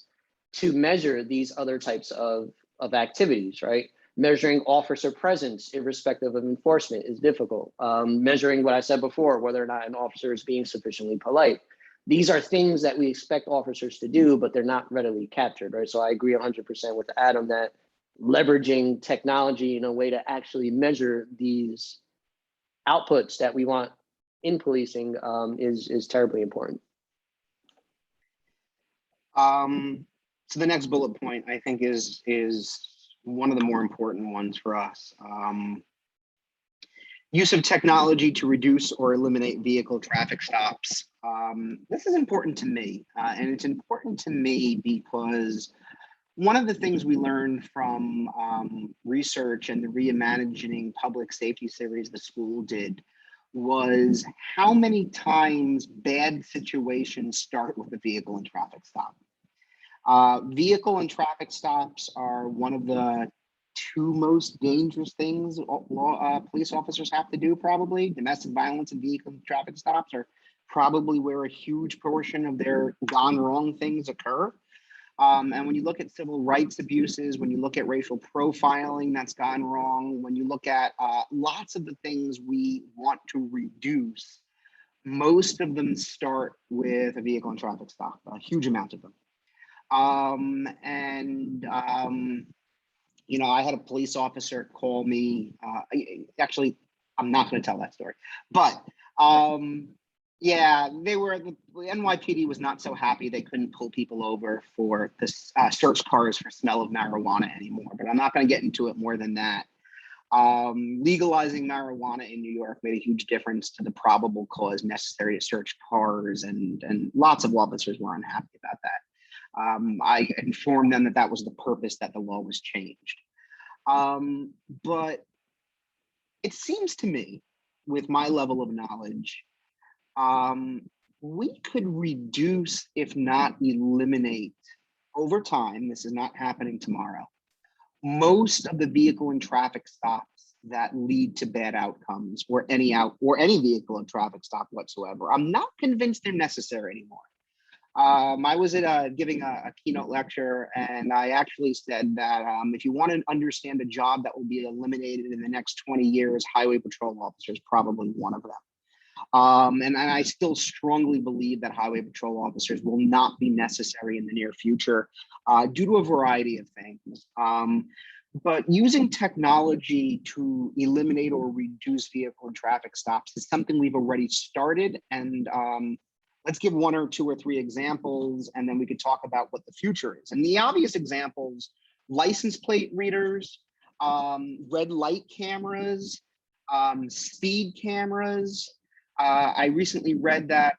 to measure these other types of activities, right? Measuring officer presence, irrespective of enforcement, is difficult. Measuring what I said before, whether or not an officer is being sufficiently polite. These are things that we expect officers to do, but they're not readily captured, right? So I agree 100% with Adam that leveraging technology in a way to actually measure these outputs that we want in policing is terribly important. So the next bullet point, I think, is one of the more important ones for us. Use of technology to reduce or eliminate vehicle traffic stops. This is important to me, and it's important to me because one of the things we learned from research and the Reimagining Public Safety series the school did was how many times bad situations start with a vehicle and traffic stop. Vehicle and traffic stops are one of the two most dangerous things police officers have to do, probably. Domestic violence and vehicle traffic stops are probably where a huge portion of their gone wrong things occur. And when you look at civil rights abuses, when you look at racial profiling that's gone wrong, when you look at lots of the things we want to reduce, most of them start with a vehicle and traffic stop, a huge amount of them. I had a police officer call me. Actually, I'm not going to tell that story, but yeah, the NYPD was not so happy they couldn't pull people over for this search cars for smell of marijuana anymore. But I'm not going to get into it more than that. Legalizing marijuana in New York made a huge difference to the probable cause necessary to search cars, and lots of officers were unhappy about that. I informed them that that was the purpose that the law was changed. But it seems to me, with my level of knowledge, we could reduce, if not eliminate, over time, this is not happening tomorrow, most of the vehicle and traffic stops that lead to bad outcomes, or any vehicle and traffic stop whatsoever. I'm not convinced they're necessary anymore. I was giving a keynote lecture, and I actually said that if you want to understand a job that will be eliminated in the next 20 years, highway patrol officer is probably one of them. And I still strongly believe that highway patrol officers will not be necessary in the near future due to a variety of things. But using technology to eliminate or reduce vehicle and traffic stops is something we've already started. And let's give one or two or three examples, and then we could talk about what the future is. And the obvious examples: license plate readers, red light cameras, speed cameras. I recently read that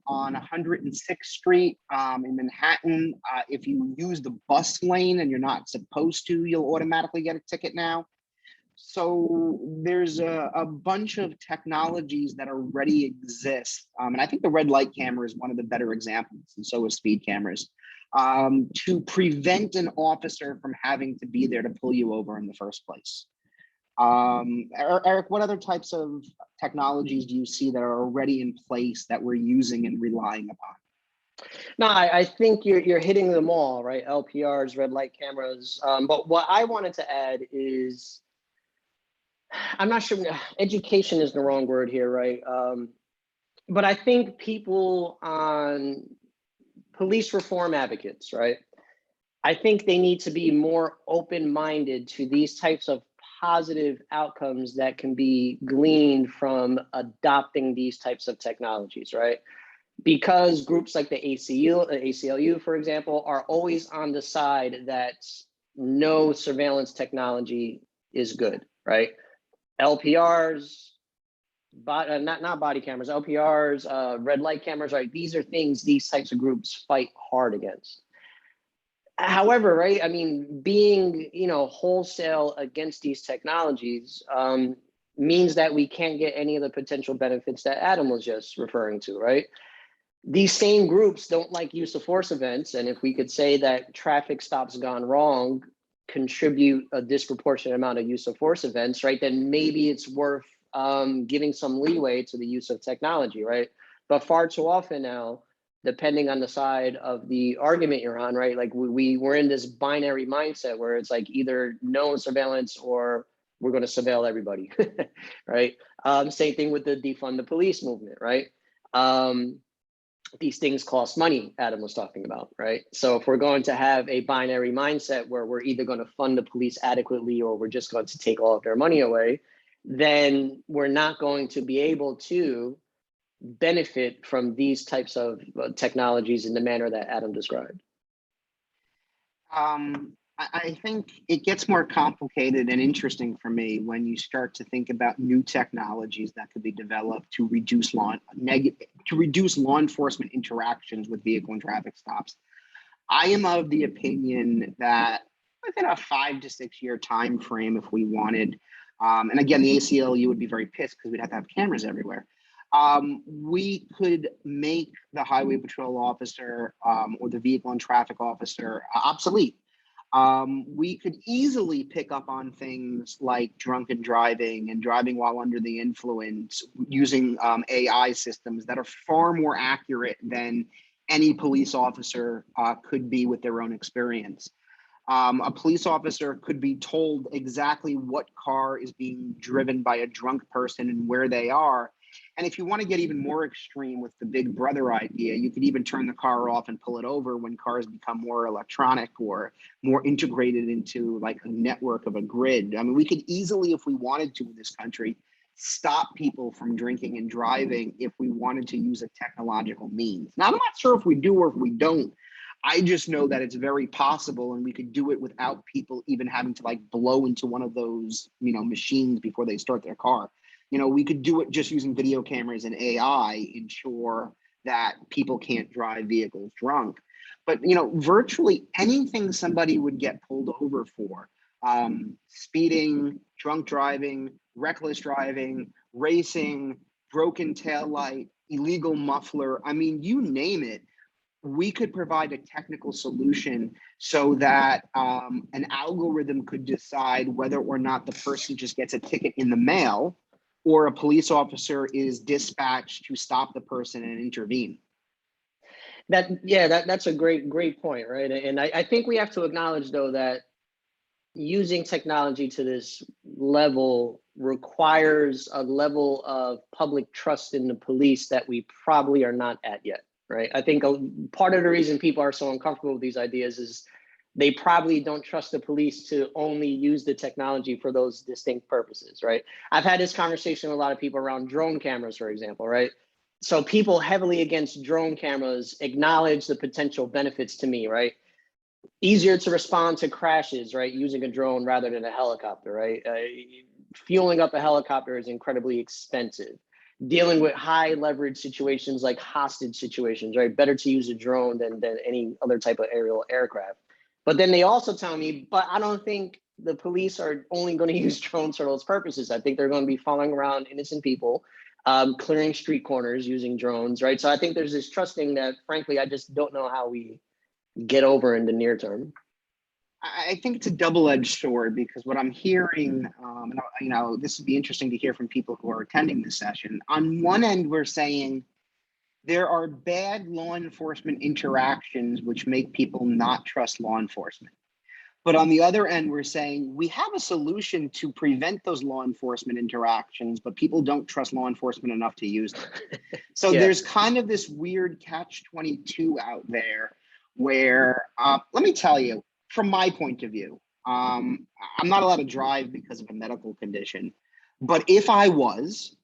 on 106th Street in Manhattan, if you use the bus lane and you're not supposed to, you'll automatically get a ticket now. So there's a bunch of technologies that already exist. And I think the red light camera is one of the better examples, and so is speed cameras, to prevent an officer from having to be there to pull you over in the first place. Eric, what other types of technologies do you see that are already in place that we're using and relying upon? No, I think you're hitting them all, right? LPRs, red light cameras. But what I wanted to add is, I'm not sure, education is the wrong word here, right? But I think people on police reform advocates, right? I think they need to be more open-minded to these types of positive outcomes that can be gleaned from adopting these types of technologies, right? Because groups like the ACLU, for example, are always on the side that no surveillance technology is good, right? LPRs, not body cameras, LPRs, red light cameras, right? These are things these types of groups fight hard against. However, right, I mean, being, wholesale against these technologies means that we can't get any of the potential benefits that Adam was just referring to, right? These same groups don't like use of force events. And if we could say that traffic stops gone wrong contribute a disproportionate amount of use of force events, right, then maybe it's worth giving some leeway to the use of technology, right? But far too often now, depending on the side of the argument you're on, right? Like we're in this binary mindset where it's like either no surveillance or we're going to surveil everybody, right? Same thing with the defund the police movement, right? These things cost money, Adam was talking about, right? So if we're going to have a binary mindset where we're either going to fund the police adequately or we're just going to take all of their money away, then we're not going to be able to benefit from these types of technologies in the manner that Adam described. I think it gets more complicated and interesting for me when you start to think about new technologies that could be developed to reduce law enforcement interactions with vehicle and traffic stops. I am of the opinion that within a 5 to 6 year time frame, if we wanted, and again, the ACLU would be very pissed because we'd have to have cameras everywhere. We could make the highway patrol officer or the vehicle and traffic officer obsolete. We could easily pick up on things like drunken driving and driving while under the influence using AI systems that are far more accurate than any police officer could be with their own experience. A police officer could be told exactly what car is being driven by a drunk person and where they are. And if you want to get even more extreme with the big brother idea, you could even turn the car off and pull it over when cars become more electronic or more integrated into like a network of a grid. I mean, we could easily, if we wanted to in this country, stop people from drinking and driving if we wanted to use a technological means. Now, I'm not sure if we do or if we don't. I just know that it's very possible, and we could do it without people even having to like blow into one of those, machines before they start their car. We could do it just using video cameras and AI, ensure that people can't drive vehicles drunk. but virtually anything somebody would get pulled over for, speeding, drunk driving, reckless driving, racing, broken tail light, illegal muffler, I mean, you name it, we could provide a technical solution so that an algorithm could decide whether or not the person just gets a ticket in the mail or a police officer is dispatched to stop the person and intervene. That's a great point, right? And I think we have to acknowledge, though, that using technology to this level requires a level of public trust in the police that we probably are not at yet, right? I think part of the reason people are so uncomfortable with these ideas is they probably don't trust the police to only use the technology for those distinct purposes, right? I've had this conversation with a lot of people around drone cameras, for example, right? So people heavily against drone cameras acknowledge the potential benefits to me, right? Easier to respond to crashes, right? Using a drone rather than a helicopter, right? Fueling up a helicopter is incredibly expensive. Dealing with high leverage situations like hostage situations, right? Better to use a drone than any other type of aerial aircraft. But then they also tell me, but I don't think the police are only going to use drones for those purposes. I think they're going to be following around innocent people, clearing street corners using drones, right? So I think there's this trusting that, frankly, I just don't know how we get over in the near term. I think it's a double-edged sword, because what I'm hearing, this would be interesting to hear from people who are attending this session. On one end, we're saying there are bad law enforcement interactions which make people not trust law enforcement. But on the other end, we're saying we have a solution to prevent those law enforcement interactions, but people don't trust law enforcement enough to use them. So there's kind of this weird catch-22 out there where, let me tell you, from my point of view, I'm not allowed to drive because of a medical condition, but if I was,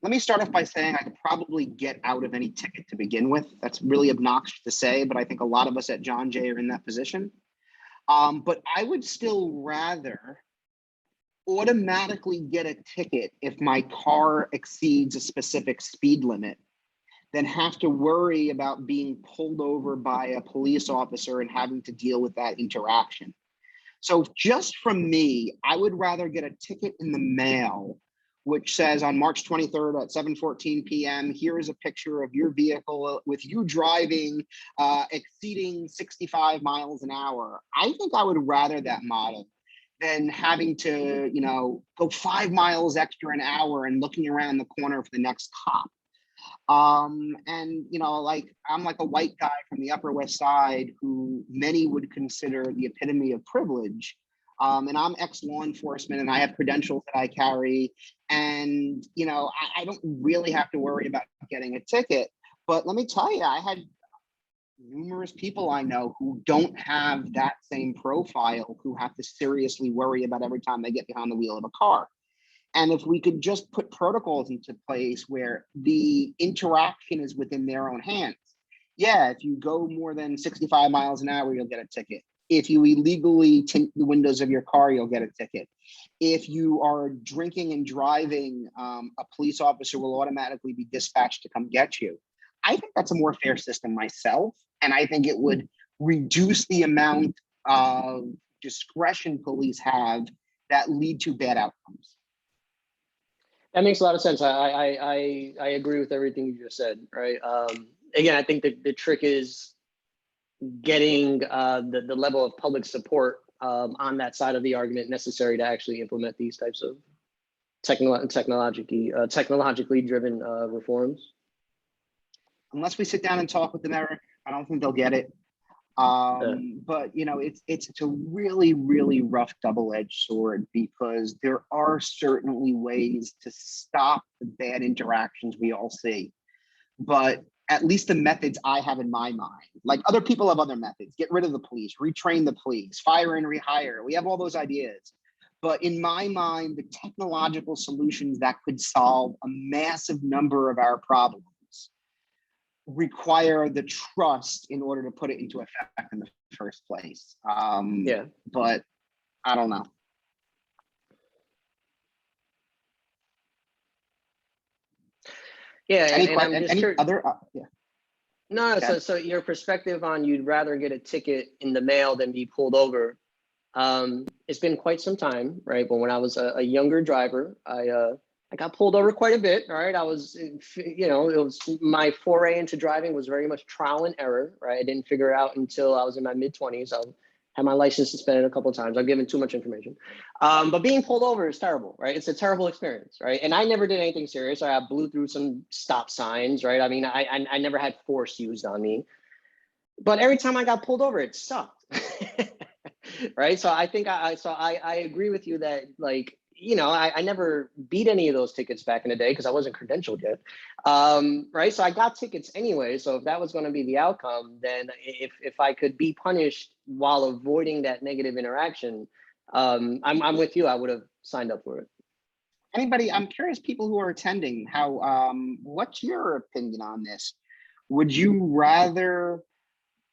let me start off by saying I could probably get out of any ticket to begin with. That's really obnoxious to say, but I think a lot of us at John Jay are in that position. But I would still rather automatically get a ticket if my car exceeds a specific speed limit than have to worry about being pulled over by a police officer and having to deal with that interaction. So just from me, I would rather get a ticket in the mail which says on March 23rd at 7:14 p.m., here is a picture of your vehicle with you driving exceeding 65 miles an hour. I think I would rather that model than having to, go 5 miles extra an hour and looking around the corner for the next cop. I'm like a white guy from the Upper West Side who many would consider the epitome of privilege. And I'm ex-law enforcement and I have credentials that I carry. And, I don't really have to worry about getting a ticket. But let me tell you, I had numerous people I know who don't have that same profile, who have to seriously worry about every time they get behind the wheel of a car. And if we could just put protocols into place where the interaction is within their own hands. Yeah, if you go more than 65 miles an hour, you'll get a ticket. If you illegally tint the windows of your car, you'll get a ticket. If you are drinking and driving, a police officer will automatically be dispatched to come get you. I think that's a more fair system myself. And I think it would reduce the amount of discretion police have that lead to bad outcomes. That makes a lot of sense. I agree with everything you just said, right? Again, I think the trick is getting the level of public support on that side of the argument necessary to actually implement these types of technologically driven reforms. Unless we sit down and talk with them, Eric, I don't think they'll get it. But it's a really, really rough double-edged sword, because there are certainly ways to stop the bad interactions we all see. But at least the methods I have in my mind, like other people have other methods, get rid of the police, retrain the police, fire and rehire. We have all those ideas. But in my mind, the technological solutions that could solve a massive number of our problems require the trust in order to put it into effect in the first place. But I don't know. Yeah. Any other? Yeah. No, Okay. so your perspective on you'd rather get a ticket in the mail than be pulled over. It's been quite some time, right? But when I was a younger driver, I got pulled over quite a bit. All right, I was, you know, it was my foray into driving was very much trial and error, right? I didn't figure it out until I was in my mid-20s. I had my license suspended a couple of times. I've given too much information, but being pulled over is terrible, right? It's a terrible experience, right? And I never did anything serious. I blew through some stop signs, right? I mean, I never had force used on me, but every time I got pulled over, it sucked. Right. So I think I agree with you that, like, you know, I never beat any of those tickets back in the day because I wasn't credentialed yet. Right. So I got tickets anyway. So if that was going to be the outcome, then if I could be punished while avoiding that negative interaction, I'm with you. I would have signed up for it. Anybody, I'm curious, people who are attending, how, what's your opinion on this? Would you rather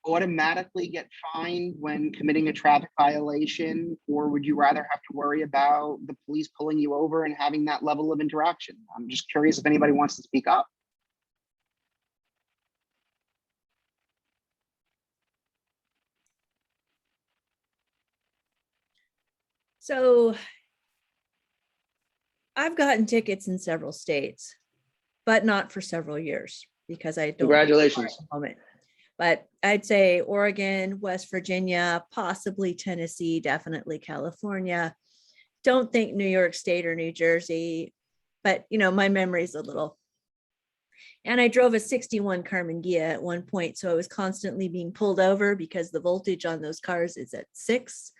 automatically get fined when committing a traffic violation, or would you rather have to worry about the police pulling you over and having that level of interaction? I'm just curious if anybody wants to speak up. So I've gotten tickets in several states, but not for several years because I don't. Congratulations. Moment. But I'd say Oregon, West Virginia, possibly Tennessee, definitely California. Don't think New York State or New Jersey, but you know, my memory's a little. And I drove a 61 Carmen Ghia at one point, so I was constantly being pulled over because the voltage on those cars is at 6.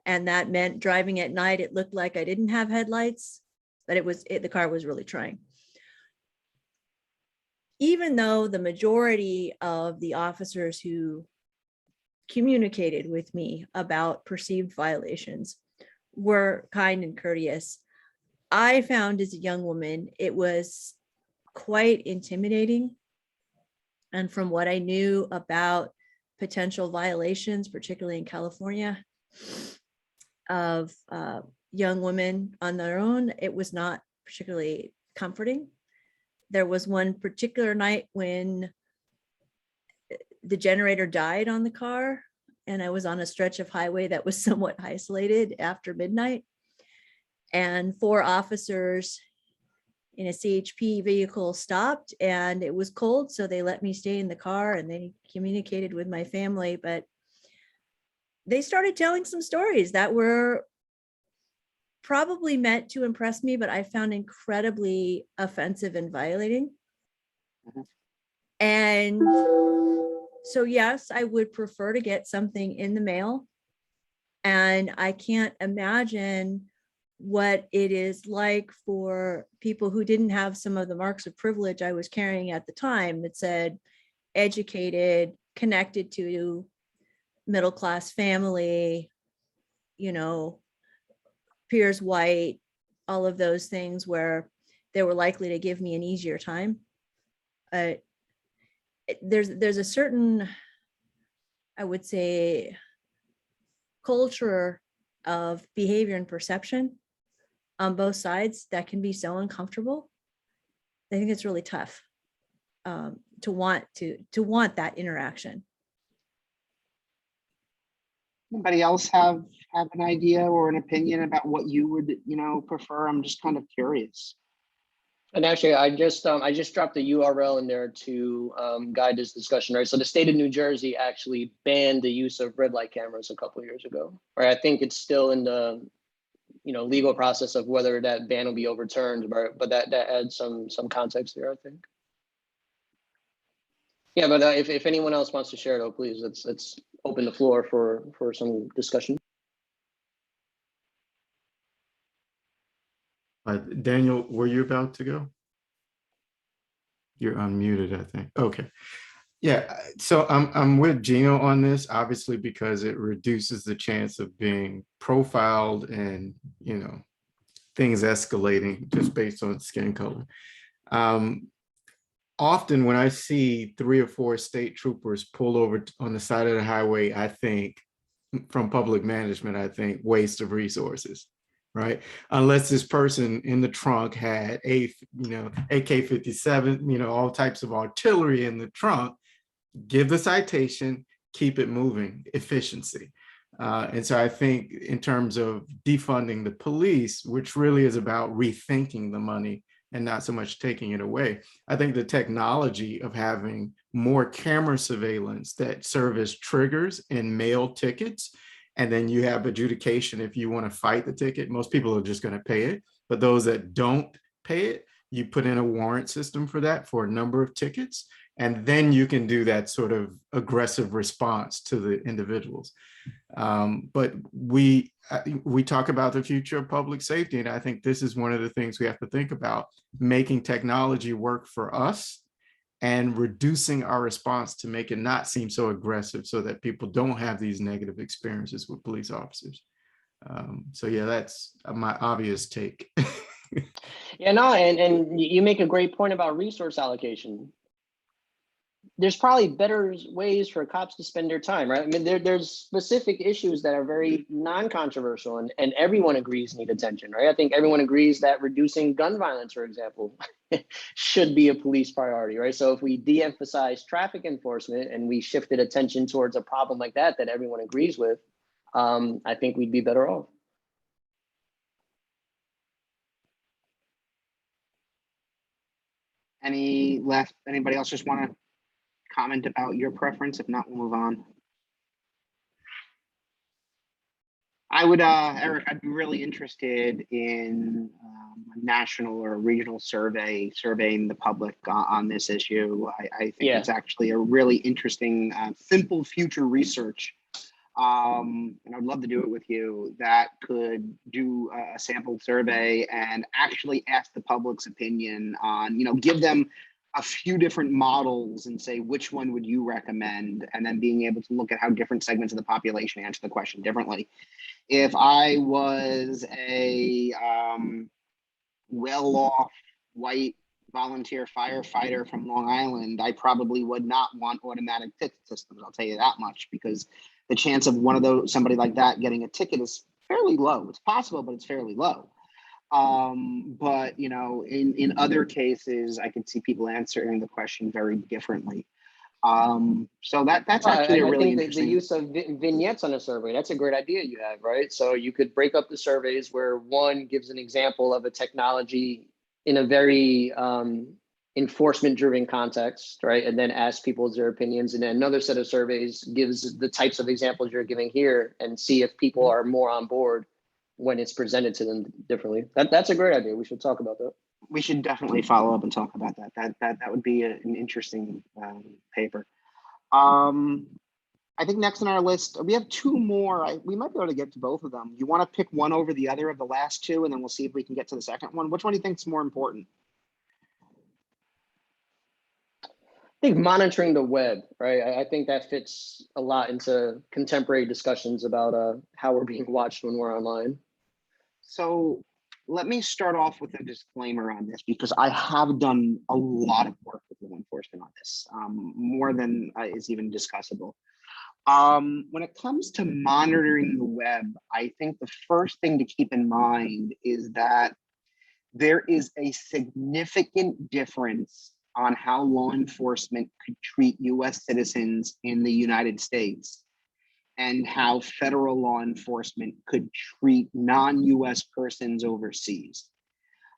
And that meant driving at night, it looked like I didn't have headlights, but the car was really trying. Even though the majority of the officers who communicated with me about perceived violations were kind and courteous, I found as a young woman, it was quite intimidating. And from what I knew about potential violations, particularly in California, of young women on their own, it was not particularly comforting. There was one particular night when the generator died on the car, and I was on a stretch of highway that was somewhat isolated after midnight. And 4 officers in a CHP vehicle stopped, and it was cold, so they let me stay in the car, and they communicated with my family. But they started telling some stories that were probably meant to impress me, but I found incredibly offensive and violating. And so, yes, I would prefer to get something in the mail. And I can't imagine what it is like for people who didn't have some of the marks of privilege I was carrying at the time that said educated, connected to middle-class family, you know, peers white, all of those things where they were likely to give me an easier time. There's a certain, I would say, culture of behavior and perception on both sides that can be so uncomfortable. I think it's really tough to want that interaction. Anybody else have an idea or an opinion about what you would, you know, prefer? I'm just kind of curious. And actually, I just dropped the URL in there to guide this discussion, right? So the state of New Jersey actually banned the use of red light cameras a couple of years ago, right? I think it's still in the, you know, legal process of whether that ban will be overturned, but that adds some context there, I think. Yeah, but if anyone else wants to share, though, please, let's open the floor for some discussion. Daniel, were you about to go? You're unmuted, I think. Okay. Yeah, so I'm with Gino on this, obviously, because it reduces the chance of being profiled and, you know, things escalating just based on skin color. Often when I see 3 or 4 state troopers pull over on the side of the highway, I think from public management, I think waste of resources, right? Unless this person in the trunk had AK-57, you know, all types of artillery in the trunk, give the citation, keep it moving, efficiency. And so I think in terms of defunding the police, which really is about rethinking the money and not so much taking it away, I think the technology of having more camera surveillance that serve as triggers and mail tickets, and then you have adjudication if you want to fight the ticket. Most people are just going to pay it, but those that don't pay it, you put in a warrant system for that for a number of tickets, and then you can do that sort of aggressive response to the individuals. But we talk about the future of public safety, and I think this is one of the things we have to think about, making technology work for us and reducing our response to make it not seem so aggressive so that people don't have these negative experiences with police officers. So yeah, that's my obvious take. Yeah, no, and you make a great point about resource allocation. There's probably better ways for cops to spend their time, right? I mean, there's specific issues that are very non-controversial and everyone agrees need attention, right? I think everyone agrees that reducing gun violence, for example, should be a police priority, right? So if we de-emphasize traffic enforcement and we shifted attention towards a problem like that everyone agrees with, I think we'd be better off. Anybody else just want to comment about your preference? If not, we'll move on. I would, Eric, I'd be really interested in a national or a regional surveying the public on this issue. I think it's actually a really interesting, simple future research. And I'd love to do it with you, that could do a sample survey and actually ask the public's opinion on, give them a few different models and say, which one would you recommend? And then being able to look at how different segments of the population answer the question differently. If I was a well-off white volunteer firefighter from Long Island, I probably would not want automatic ticket systems. I'll tell you that much, because the chance of somebody like that getting a ticket is fairly low. It's possible, but it's fairly low. But in other cases, I could see people answering the question very differently. So that's actually a really interesting. The use of vignettes on a survey, that's a great idea you have, right? So you could break up the surveys where one gives an example of a technology in a very enforcement-driven context, right? And then ask people their opinions. And then another set of surveys gives the types of examples you're giving here and see if people are more on board when it's presented to them differently. That's a great idea. We should talk about that. We should definitely follow up and talk about that. That would be an interesting paper. I think next on our list, we have two more. We might be able to get to both of them. You want to pick one over the other of the last two, and then we'll see if we can get to the second one. Which one do you think is more important? I think monitoring the web, right? I think that fits a lot into contemporary discussions about how we're being watched when we're online. So let me start off with a disclaimer on this, because I have done a lot of work with law enforcement on this, more than is even discussable. When it comes to monitoring the web, I think the first thing to keep in mind is that there is a significant difference on how law enforcement could treat US citizens in the United States and how federal law enforcement could treat non-US persons overseas.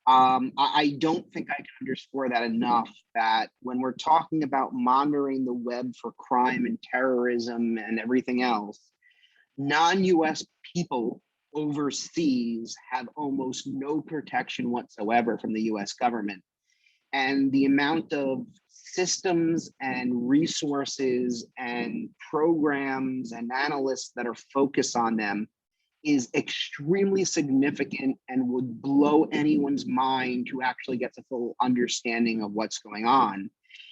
I don't think I can underscore that enough, that when we're talking about monitoring the web for crime and terrorism and everything else, non-US people overseas have almost no protection whatsoever from the US government. And the amount of systems and resources and programs and analysts that are focused on them is extremely significant and would blow anyone's mind who actually gets a full understanding of what's going on.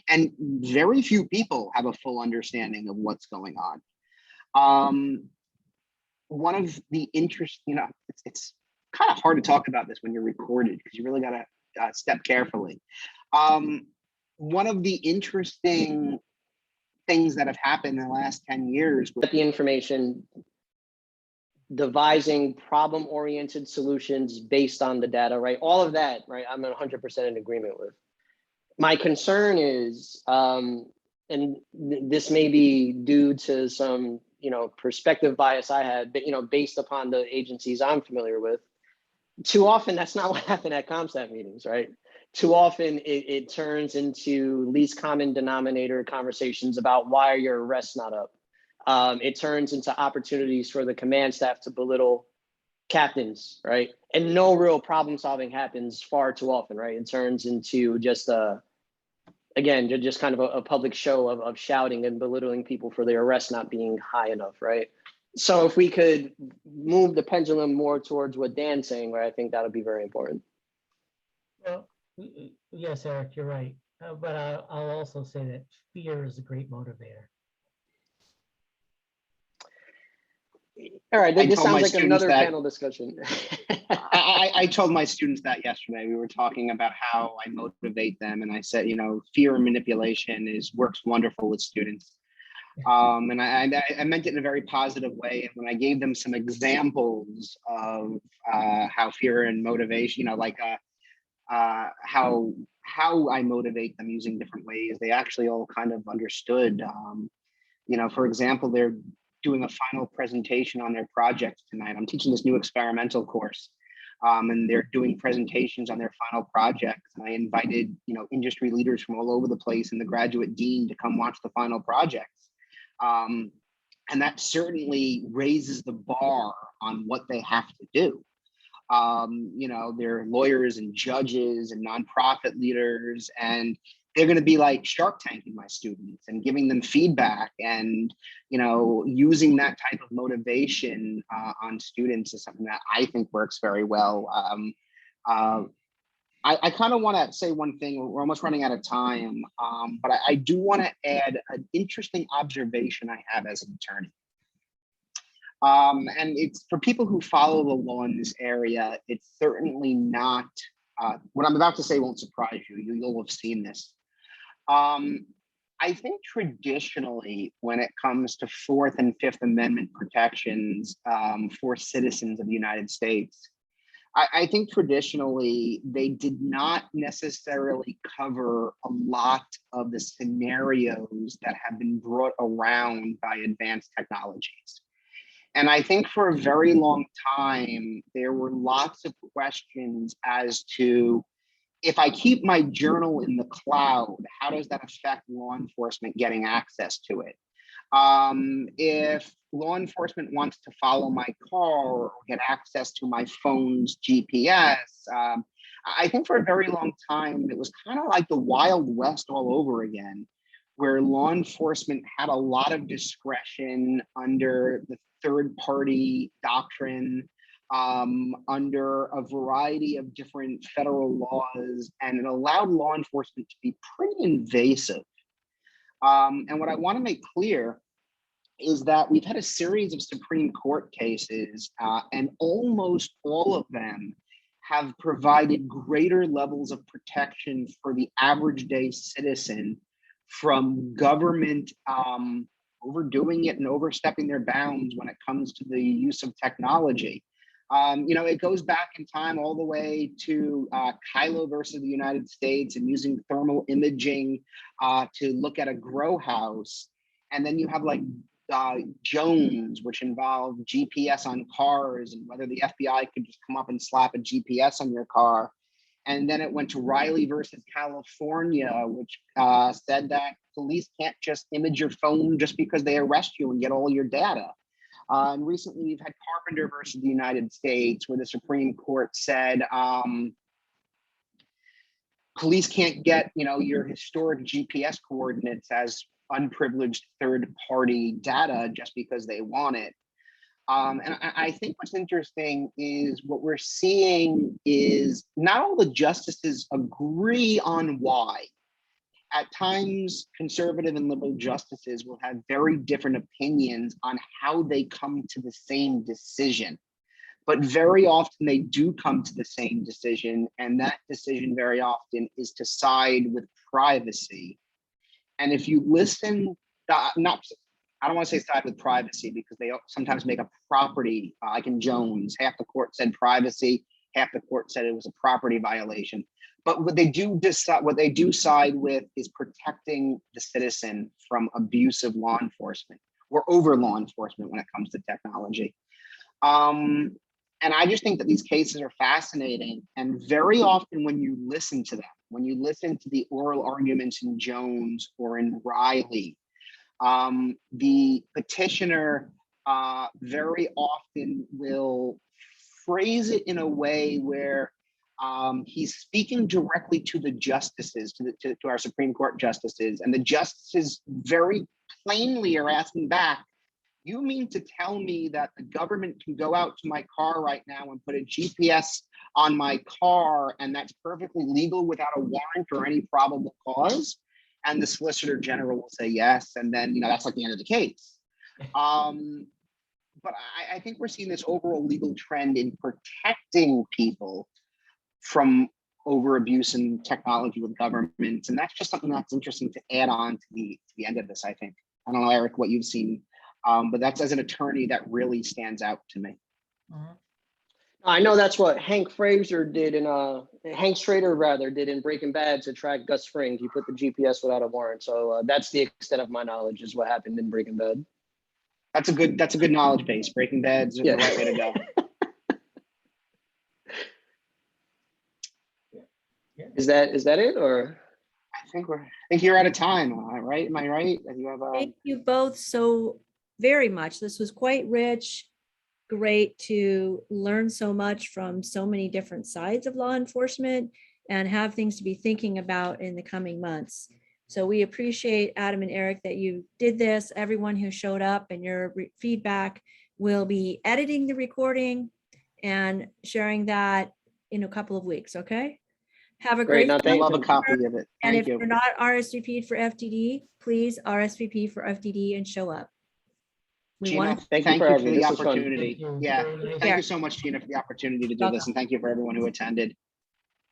And very few people have a full understanding of what's going on. One of the interest, it's kind of hard to talk about this when you're recorded, because you really got to step carefully. One of the interesting things that have happened in the last 10 years with the information, devising problem-oriented solutions based on the data, right? All of that, right? I'm 100% in agreement with. My concern is and this may be due to some, perspective bias I had, but, based upon the agencies I'm familiar with, too often that's not what happened at ComStat meetings, right? Too often it turns into least common denominator conversations about why are your arrests not up. It turns into opportunities for the command staff to belittle captains, right? And no real problem solving happens far too often, right? It turns into just again, just kind of a public show of shouting and belittling people for their arrest not being high enough, right? So if we could move the pendulum more towards what Dan's saying, right, I think that would be very important. Well, yes, Eric, you're right. But I'll also say that fear is a great motivator. All right, I this told my sounds like students another that- panel discussion. I told my students that yesterday. We were talking about how I motivate them, and I said, fear and manipulation works wonderful with students. And I meant it in a very positive way. And when I gave them some examples of how fear and motivation, how I motivate them using different ways, they actually all kind of understood. For example, they're doing a final presentation on their project tonight. I'm teaching this new experimental course, and they're doing presentations on their final project. And I invited, industry leaders from all over the place and the graduate dean to come watch the final projects. And that certainly raises the bar on what they have to do. They're lawyers and judges and nonprofit leaders, and they're going to be like Shark Tanking my students and giving them feedback, and using that type of motivation on students is something that I think works very well. I kind of want to say one thing. We're almost running out of time, but I do want to add an interesting observation I have as an attorney. And it's for people who follow the law in this area, it's certainly not, what I'm about to say won't surprise you. You'll have seen this. I think traditionally, when it comes to Fourth and Fifth Amendment protections for citizens of the United States, I think traditionally they did not necessarily cover a lot of the scenarios that have been brought around by advanced technologies. And I think for a very long time, there were lots of questions as to, if I keep my journal in the cloud, how does that affect law enforcement getting access to it? If law enforcement wants to follow my car or get access to my phone's GPS, I think for a very long time, it was kind of like the Wild West all over again, where law enforcement had a lot of discretion under the third-party doctrine, under a variety of different federal laws, and it allowed law enforcement to be pretty invasive. And what I want to make clear is that we've had a series of Supreme Court cases, and almost all of them have provided greater levels of protection for the average day citizen from government overdoing it and overstepping their bounds when it comes to the use of technology. It goes back in time all the way to Kylo versus the United States and using thermal imaging to look at a grow house. And then you have like Jones, which involved GPS on cars and whether the FBI could just come up and slap a GPS on your car. And then it went to Riley versus California, which said that police can't just image your phone just because they arrest you and get all your data. And recently we've had Carpenter versus the United States, where the Supreme Court said police can't get, your historic GPS coordinates as unprivileged third-party data just because they want it. And I think what's interesting is what we're seeing is not all the justices agree on why. At times, conservative and liberal justices will have very different opinions on how they come to the same decision. But very often they do come to the same decision, and that decision very often is to side with privacy. And if you listen, I don't want to say side with privacy because they sometimes make a property, like in Jones, half the court said privacy, half the court said it was a property violation. But what they do side with is protecting the citizen from abusive law enforcement or over law enforcement when it comes to technology. And I just think that these cases are fascinating. And very often when you listen to them, when you listen to the oral arguments in Jones or in Riley, the petitioner very often will phrase it in a way where he's speaking directly to the justices, to our Supreme Court justices, and the justices very plainly are asking back, you mean to tell me that the government can go out to my car right now and put a GPS on my car and that's perfectly legal without a warrant or any probable cause? And the Solicitor General will say yes, and then that's like the end of the case. But I think we're seeing this overall legal trend in protecting people from over abuse and technology with governments, and that's just something that's interesting to add on to the end of this. I think, I don't know, Eric, what you've seen, but that's, as an attorney, that really stands out to me. I know that's what Hank Schrader did in Breaking Bad to track Gus Fring. He put the GPS without a warrant. So that's the extent of my knowledge, is what happened in Breaking Bad. That's a good knowledge base. Breaking Bad's the right way to go. Is that it, or? I think you're out of time, right? Am I right? You have Thank you both so very much. This was quite rich. Great to learn so much from so many different sides of law enforcement and have things to be thinking about in the coming months. So we appreciate, Adam and Eric, that you did this. Everyone who showed up and your feedback. Will be editing the recording and sharing that in a couple of weeks, okay? Have a great. I love a copy of it. And Thank if you. you're not RSVP'd for FDD, please RSVP for FDD and show up. We Gina, want thank you for the This was fun. opportunity. Thank you. Yeah, Very nice. thank you so much, Gina, for the opportunity to do this, and thank you for everyone who attended.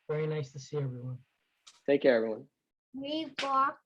Very nice to see everyone. Take care, everyone. We blocked